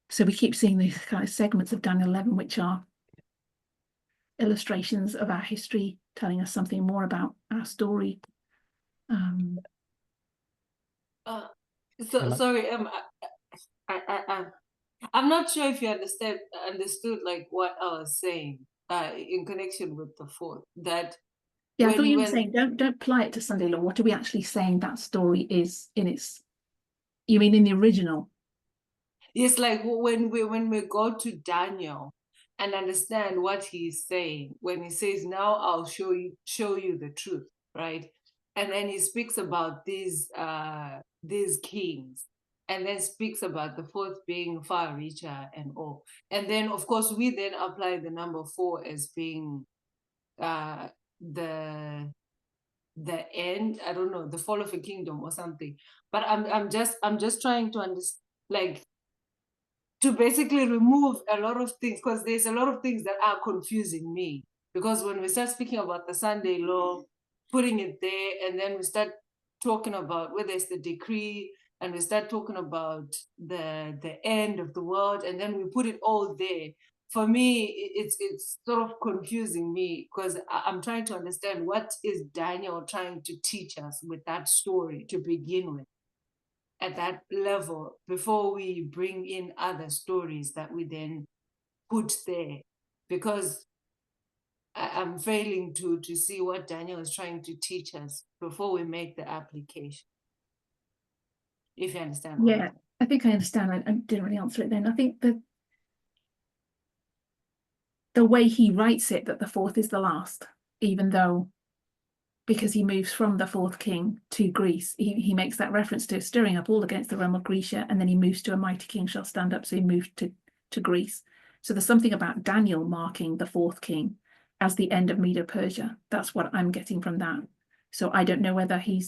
So we keep seeing these kind of segments of Daniel 11, which are illustrations of our history, telling us something more about our story. Sorry, I'm not sure if you understood like what I was saying in connection with the fourth. That yeah, I thought you were saying don't apply it to Sunday law. What are we actually saying that story is in its? You mean in the original? Yes, like when we go to Daniel and understand what he's saying when he says, "Now I'll show you the truth," right? And then he speaks about these kings, and then speaks about the fourth being far richer and all. And then, of course, we then apply the number 4 as being the end. I don't know, the fall of a kingdom or something. But I'm just trying to understand, like, to basically remove a lot of things, because there's a lot of things that are confusing me. Because when we start speaking about the Sunday law, putting it there, and then we start talking about whether it's the decree, and we start talking about the end of the world, and then we put it all there. For me, it's sort of confusing me, because I'm trying to understand what is Daniel trying to teach us with that story to begin with, at that level, before we bring in other stories that we then put there. Because I'm failing to see what Daniel is trying to teach us before we make the application. If you understand. Yeah, I think I understand. I didn't really answer it then. I think the way he writes it, that the fourth is the last, even though, because he moves from the fourth king to Greece, he makes that reference to stirring up all against the realm of Grecia, and then he moves to a mighty king shall stand up. So he moved to Greece. So there's something about Daniel marking the fourth king as the end of Medo-Persia. That's what I'm getting from that. So I don't know whether he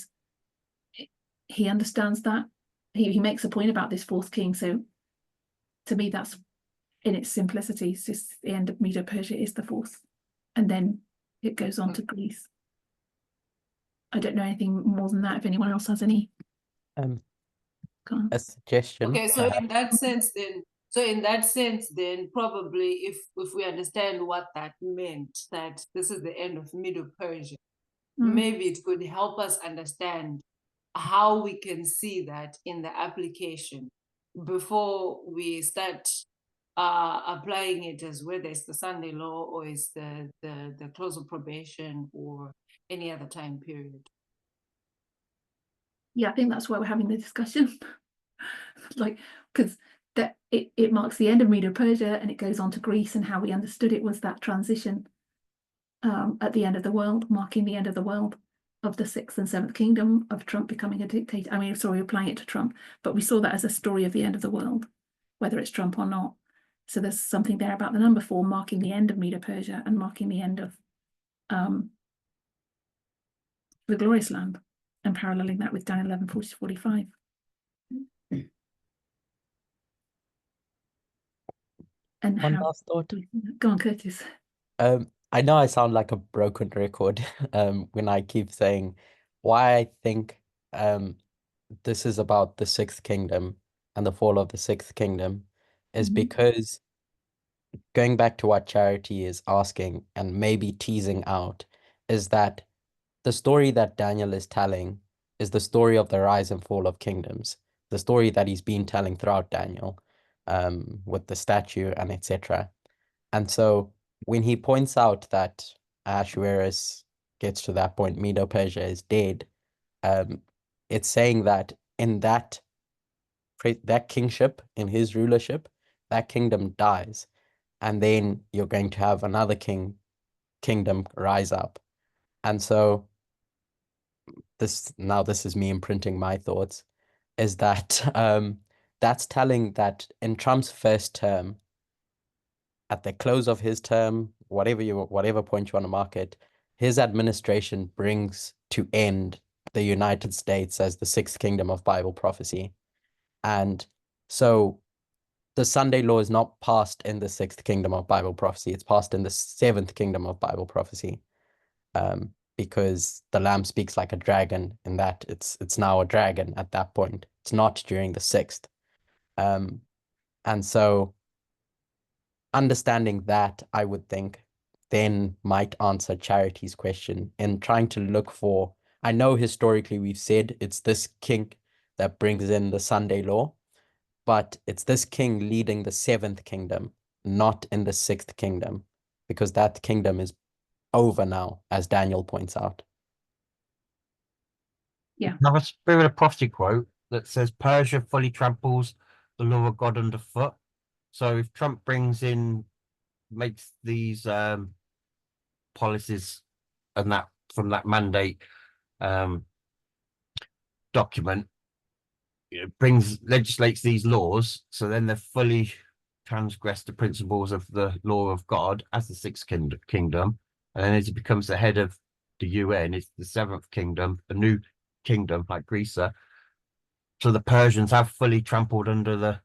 understands that. He makes a point about this fourth king. So to me, that's in its simplicity. It's just the end of Medo-Persia is the fourth, and then it goes on to Greece. I don't know anything more than that. If anyone else has any, a suggestion. Okay, so in that sense, then, probably if we understand what that meant, that this is the end of Medo-Persia, maybe it could help us understand how we can see that in the application before we start applying it as whether it's the Sunday law or it's the close of probation or any other time period. Yeah, I think that's why we're having the discussion. Like, because that it marks the end of Medo-Persia and it goes on to Greece, and how we understood it was that transition at the end of the world, marking the end of the world, of the 6th and 7th kingdom, of Trump becoming a dictator. I mean, sorry, applying it to Trump, but we saw that as a story of the end of the world, whether it's Trump or not. So there's something there about the number 4 marking the end of Medo-Persia and marking the end of the glorious land, and paralleling that with Daniel 11:40-45. and One how. last thought. Go on, Curtis. I know I sound like a broken record when I keep saying why I think this is about the sixth kingdom and the fall of the sixth kingdom is because going back to what Charity is asking and maybe teasing out is that the story that Daniel is telling is the story of the rise and fall of kingdoms, the story that he's been telling throughout Daniel, with the statue and etc. And so when he points out that Ahasuerus gets to that point, Medo-Persia is dead, it's saying that in that kingship, in his rulership, that kingdom dies, and then you're going to have another kingdom rise up. And so this is me imprinting my thoughts, is that that's telling that in Trump's first term, at the close of his term, whatever point you want to mark it, his administration brings to end the United States as the sixth kingdom of Bible prophecy. And so the Sunday law is not passed in the sixth kingdom of Bible prophecy. It's passed in the seventh kingdom of Bible prophecy. Because the Lamb speaks like a dragon in that it's now a dragon at that point. It's not during the sixth. And so understanding that, I would think, then might answer Charity's question in trying to look for, I know historically we've said it's this king that brings in the Sunday law, but it's this king leading the seventh kingdom, not in the sixth kingdom, because that kingdom is over now, as Daniel points out. Yeah. Another Spirit of Prophecy quote that says Persia fully tramples the law of God underfoot. So if Trump makes these policies and that from that mandate document, legislates these laws, so then they're fully transgressed the principles of the law of God as the sixth kingdom, and then as it becomes the head of the UN, it's the seventh kingdom, a new kingdom like Greece. So the Persians have fully trampled under the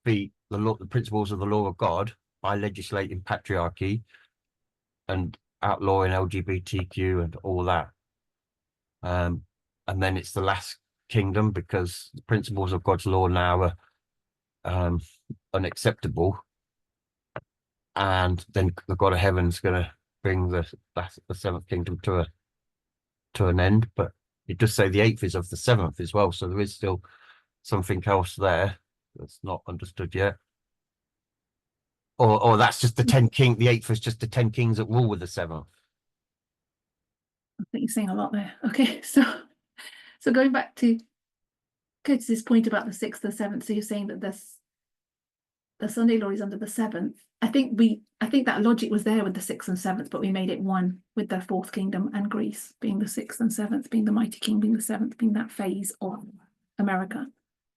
feet the principles of the law of God by legislating patriarchy and outlawing LGBTQ and all that. And then it's the last kingdom because the principles of God's law now are unacceptable. And then the God of Heaven's going to bring the seventh kingdom to an end. But it does say the eighth is of the seventh as well. So there is still something else there that's not understood yet. Or that's just the 10 king. The eighth is just the 10 kings that rule with the seventh. I think you're saying a lot there. Okay, so going back to Curtis's point about the sixth, the seventh. So you're saying that the Sunday law is under the seventh. I think that logic was there with the sixth and seventh, but we made it one with the fourth kingdom and Greece being the sixth and seventh, being the mighty king, being the seventh, being that phase of America.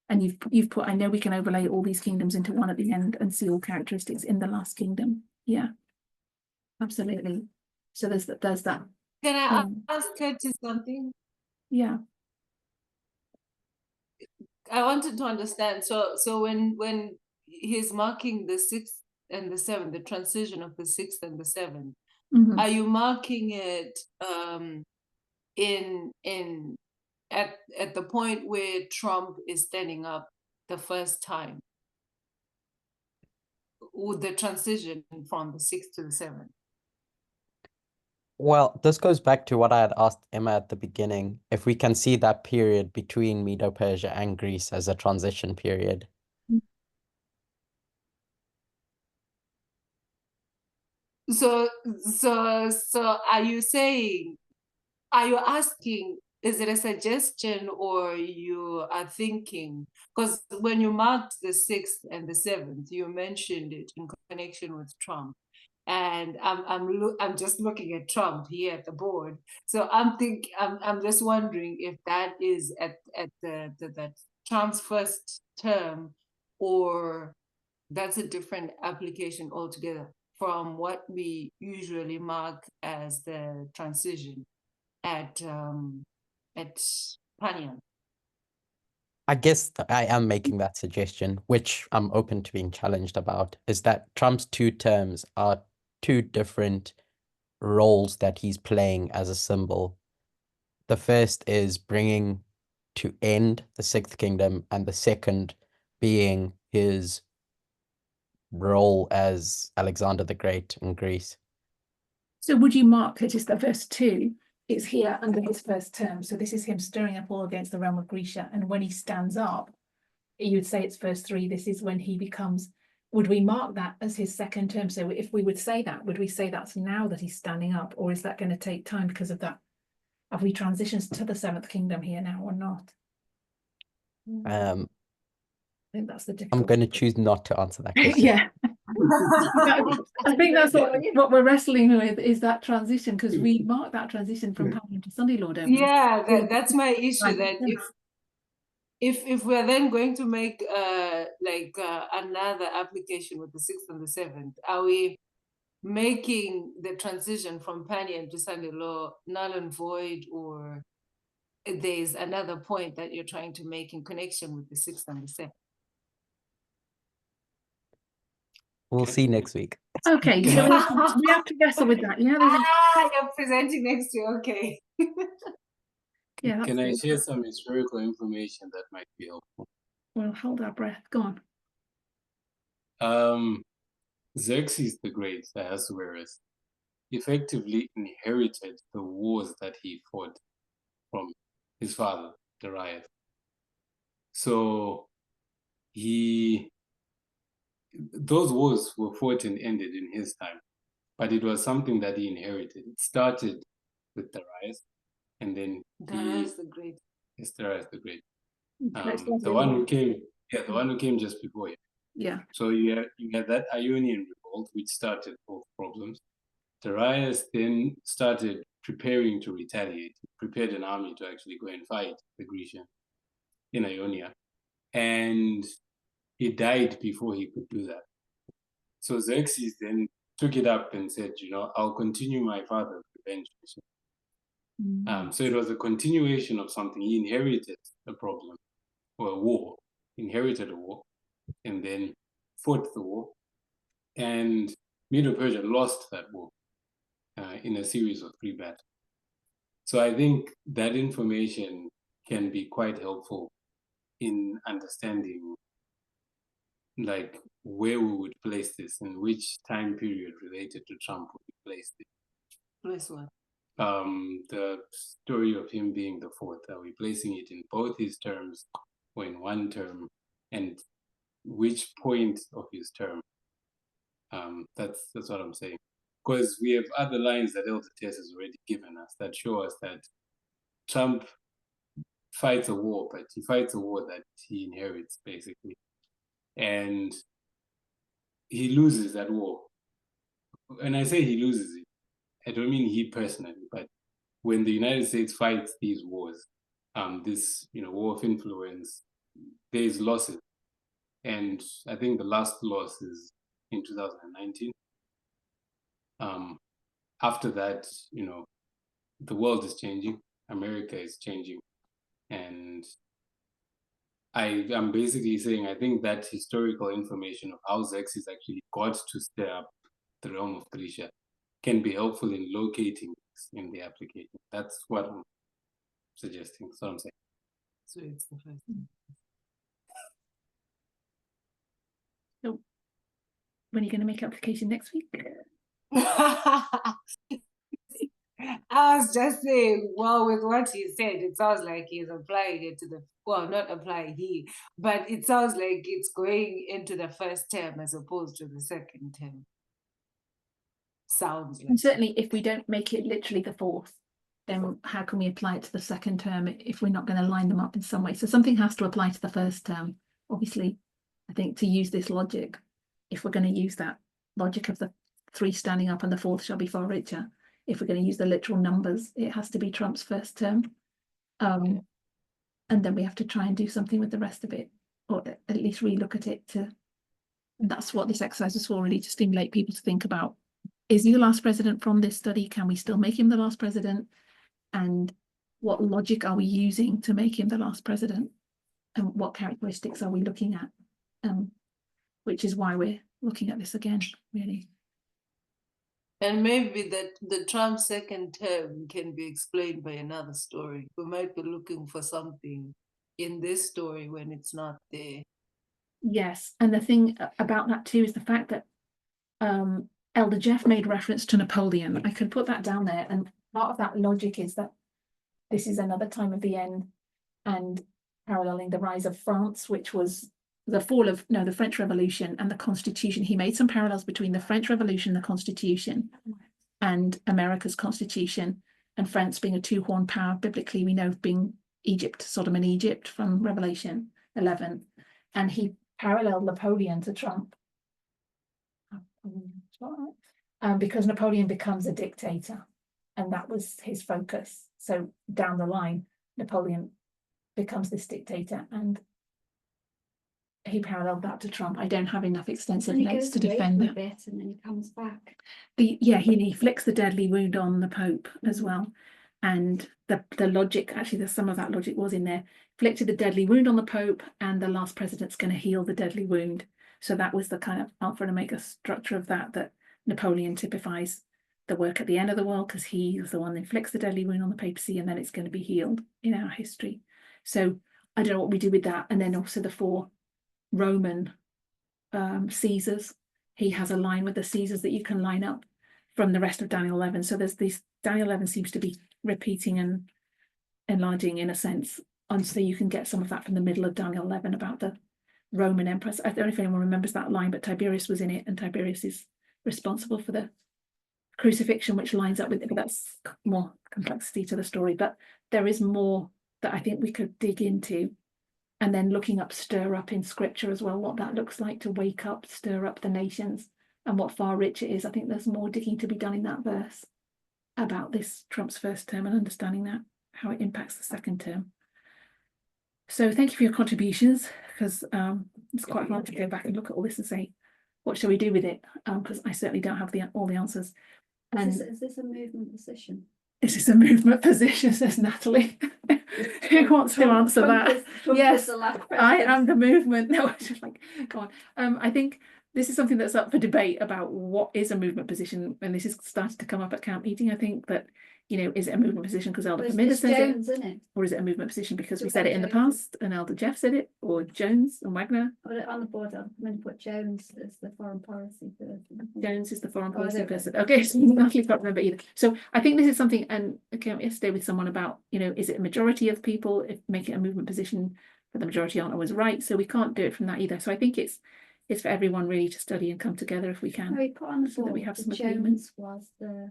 And you've put, I know we can overlay all these kingdoms into one at the end and see all characteristics in the last kingdom. Yeah, absolutely. So there's that. Can I ask Curtis something? Yeah. I wanted to understand. So when he's marking the sixth and the seventh, the transition of the sixth and the seventh, are you marking it at the point where Trump is standing up the first time, with the transition from the sixth to the seventh? Well, this goes back to what I had asked Emma at the beginning, if we can see that period between Medo-Persia and Greece as a transition period. So are you asking, is it a suggestion or you are thinking? Because when you marked the sixth and the seventh, you mentioned it in connection with Trump. And I'm just looking at Trump here at the board. So I'm just wondering if that is at the Trump's first term, or that's a different application altogether from what we usually mark as the transition at Biant. I guess I am making that suggestion, which I'm open to being challenged about, is that Trump's 2 terms are 2 different roles that he's playing as a symbol. The first is bringing to end the 6th kingdom, and the second being his role as Alexander the Great in Greece. So would you mark that the verse 2 is here under his first term? So this is him stirring up all against the realm of Grecia. And when he stands up, you'd say it's verse 3. This is when he becomes, would we mark that as his second term? So if we would say that, would we say that's now that he's standing up, or is that going to take time because of that? Have we transitioned to the 7th kingdom here now or not? I think that's the difficult. I'm going to choose not to answer that question. Yeah. I think that's what we're wrestling with, is that transition, because we mark that transition from Palium to Sunday Law, don't we? Yeah, that's my issue. That if we're then going to make another application with the 6th and the 7th, are we making the transition from Palium to Sunday Law null and void, or there's another point that you're trying to make in connection with the 6th and the 7th? We'll see next week. Okay, so we have to wrestle with that. Yeah, you're presenting next week. Okay. Yeah. Can I share some historical information that might be helpful? Well, hold our breath. Go on. Xerxes the Great, Ahasuerus, effectively inherited the wars that he fought from his father, Darius. So those wars were fought and ended in his time, but it was something that he inherited. It started with Darius, and then Darius the Great. Yes, Darius the Great. The one who came, the one who came just before him. Yeah. So you had that Ionian revolt, which started both problems. Darius then started preparing to retaliate. He prepared an army to actually go and fight the Grecians in Ionia, and he died before he could do that. So Xerxes then took it up and said, I'll continue my father's revenge mission. So it was a continuation of something. He inherited a problem, or a war, inherited a war, and then fought the war. And Medo-Persia lost that war in a series of 3 battles. So I think that information can be quite helpful in understanding like where we would place this and which time period related to Trump would be placed in. Place what? The story of him being the 4th. Are we placing it in both his terms or in one term? And which point of his term? That's what I'm saying. Because we have other lines that Elder Tess has already given us that show us that Trump fights a war, but he fights a war that he inherits, basically. And he loses that war. And I say he loses it, I don't mean he personally, but when the United States fights these wars, this war of influence, there's losses. And I think the last loss is in 2019. After that, the world is changing, America is changing, and I'm basically saying I think that historical information of how Xerxes actually got to stir up the realm of Grecia can be helpful in locating this in the application. That's what I'm suggesting. That's what I'm saying. So it's the first. So when are you going to make application next week? I was just saying, well, with what he said, it sounds like he's applying it to not applying but it sounds like it's going into the first term as opposed to the second term. Sounds like. And certainly if we don't make it literally the 4th, then how can we apply it to the second term if we're not going to line them up in some way? So something has to apply to the first term. Obviously, I think to use this logic, if we're going to use that logic of the 3 standing up and the 4th shall be far richer, if we're going to use the literal numbers, it has to be Trump's first term. And then we have to try and do something with the rest of it, or at least relook at it. And that's what this exercise is for, really, to stimulate people to think about, is he the last president from this study? Can we still make him the last president? And what logic are we using to make him the last president? and what characteristics are we looking at, which is why we're looking at this again, really. And maybe that the Trump second term can be explained by another story. We might be looking for something in this story when it's not there. Yes, and the thing about that too is the fact that Elder Jeff made reference to Napoleon. I could put that down there, and part of that logic is that this is another time of the end, and paralleling the rise of France, which was the fall of the French Revolution and the Constitution. He made some parallels between the French Revolution, the Constitution, and America's Constitution, and France being a two-horned power. Biblically, we know being Egypt, Sodom and Egypt from Revelation 11, and he paralleled Napoleon to Trump. Because Napoleon becomes a dictator, and that was his focus. So down the line, Napoleon becomes this dictator, and he paralleled that to Trump. I don't have enough extensive notes to defend that. And then he comes back. He flicks the deadly wound on the Pope as well, and the logic, actually, there's some of that logic was in there. Flicked the deadly wound on the Pope, and the last president's going to heal the deadly wound. So that was the kind of alpha and omega structure of that Napoleon typifies the work at the end of the world, because he was the one that inflicts the deadly wound on the papacy, and then it's going to be healed in our history. So I don't know what we do with that. And then also the 4 Roman Caesars. He has a line with the Caesars that you can line up from the rest of Daniel 11. So there's these, Daniel 11 seems to be repeating and enlarging in a sense. And so you can get some of that from the middle of Daniel 11 about the Roman emperors. I don't know if anyone remembers that line, but Tiberius was in it, and Tiberius is responsible for the crucifixion, which lines up with it, but that's more complexity to the story. But there is more that I think we could dig into, and then looking up stir up in scripture as well, what that looks like to wake up, stir up the nations, and what far rich it is. I think there's more digging to be done in that verse about this Trump's first term and understanding that, how it impacts the second term. So thank you for your contributions, because it's quite hard to go back and look at all this and say, what shall we do with it? Because I certainly don't have all the answers. And is this a movement position? This is a movement position, says Natalie. Who wants to answer that? Yes, I am the movement. No, I just like, go on. I think this is something that's up for debate about what is a movement position, and this has started to come up at camp meeting. I think that, is it a movement position because Elder Paminda says it, or is it a movement position because we said it in the past and Elder Jeff said it, or Jones and Wagner? On the board, I'm going to put Jones as the foreign policy person. Jones is the foreign policy person. Okay, so Natalie's can't remember either. So I think this is something, and I came yesterday with someone about, is it a majority of people? If making a movement position, but the majority aren't always right, so we can't do it from that either. So I think it's for everyone really to study and come together if we can. No, we put on the board, so that we have some Jones was the.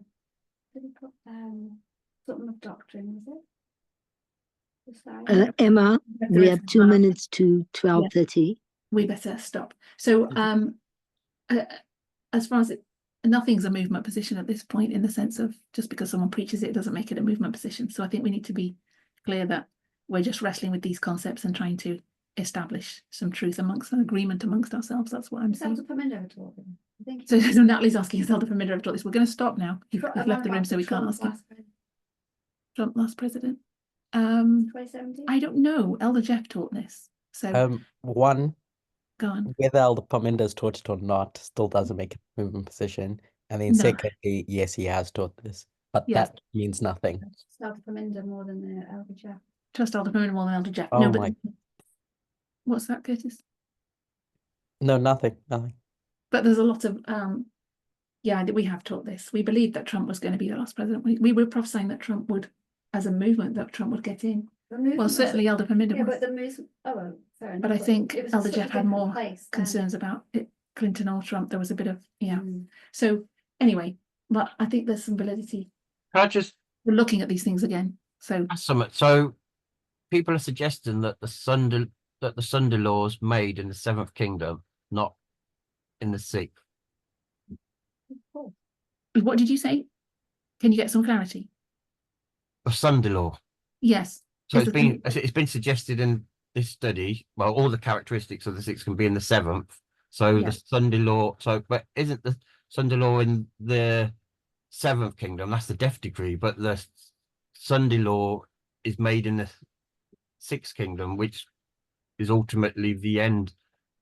Did we put something of doctrine, was it? Emma, we have 2 minutes to 12:30. Yeah. We better stop. So as far as nothing's a movement position at this point, in the sense of just because someone preaches it doesn't make it a movement position. So I think we need to be clear that we're just wrestling with these concepts and trying to establish some truth amongst an agreement amongst ourselves. That's what I'm saying. So Natalie's asking is Elder Paminda taught this. We're going to stop now. He's left the room, so we can't ask him. Trump last president. 2017. I don't know. Elder Jeff taught this. So one, go on. Whether Elder Paminda's taught it or not still doesn't make it a movement position. And then secondly, yes, he has taught this, but that means nothing. Elder Paminda more than Elder Jeff. Trust Elder Paminda more than Elder Jeff. Oh no, my. What's that, Curtis? No, nothing. But there's a lot of we have taught this. We believed that Trump was going to be the last president. We were prophesying that Trump would, as a movement, that Trump would get in. Well, certainly Elder Paminda was. But the movement. Oh, well, fair enough. But I think Elder Jeff had more concerns about it, Clinton or Trump. There was a bit of So anyway, but I think there's some validity. We're looking at these things again. So people are suggesting that the Sunday laws made in the 7th kingdom, not in the 6th. What did you say? Can you get some clarity? The Sunday law. Yes. So it's been suggested in this study. Well, all the characteristics of the 6th can be in the 7th. So the Sunday law. But isn't the Sunday law in the 7th kingdom? That's the death decree. But the Sunday law is made in the 6th kingdom, which is ultimately the end.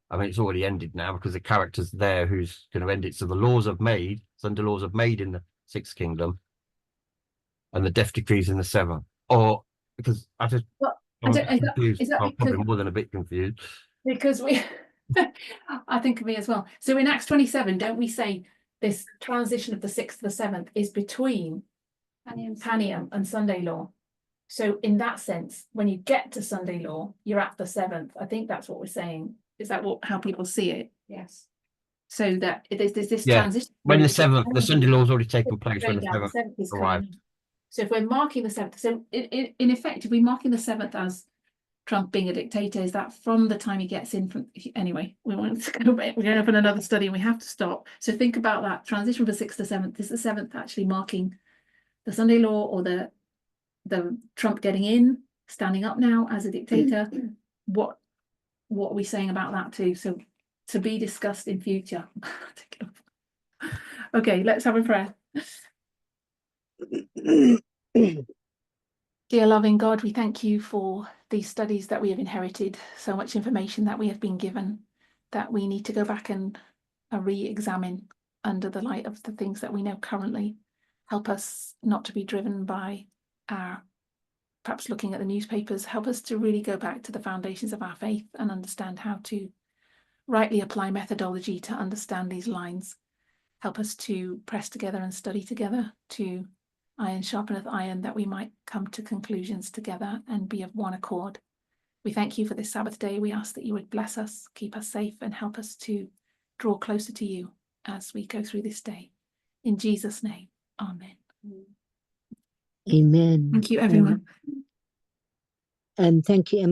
I mean, it's already ended now because the character's there who's going to end it. So the laws of made, Sunday laws of made in the sixth kingdom, and the death decrees in the seventh. Or because I just, Well, I'm confused. is that I'm because, probably more than a bit confused. because we, I think of me as well. So in Acts 27, don't we say this transition of the 6th to the 7th is between Panium and Sunday law? So in that sense, when you get to Sunday law, you're at the 7th. I think that's what we're saying. Is that how people see it? Yes. So that there's this Yeah. transition. When the seventh, the Sunday law's already taken place when Going the down, the seventh 7th is arrived. coming. So if we're marking the 7th, so in effect, if we're marking the 7th as Trump being a dictator, is that from the time he gets in from, anyway, we want to go, we're going to open another study and we have to stop. So think about that transition from 6th to 7th. Is the 7th actually marking the Sunday law, or the Trump getting in, standing up now as a dictator? What are we saying about that too? So to be discussed in future. Okay, let's have a prayer. Dear loving God, we thank you for these studies that we have inherited, so much information that we have been given, that we need to go back and re-examine under the light of the things that we know currently. Help us not to be driven by our, perhaps looking at the newspapers. Help us to really go back to the foundations of our faith and understand how to rightly apply methodology to understand these lines. Help us to press together and study together, to iron sharpeneth iron, that we might come to conclusions together and be of one accord. We thank you for this Sabbath day. We ask that you would bless us, keep us safe, and help us to draw closer to you as we go through this day. In Jesus' name, amen. Amen. Thank you, everyone. And thank you, Emma.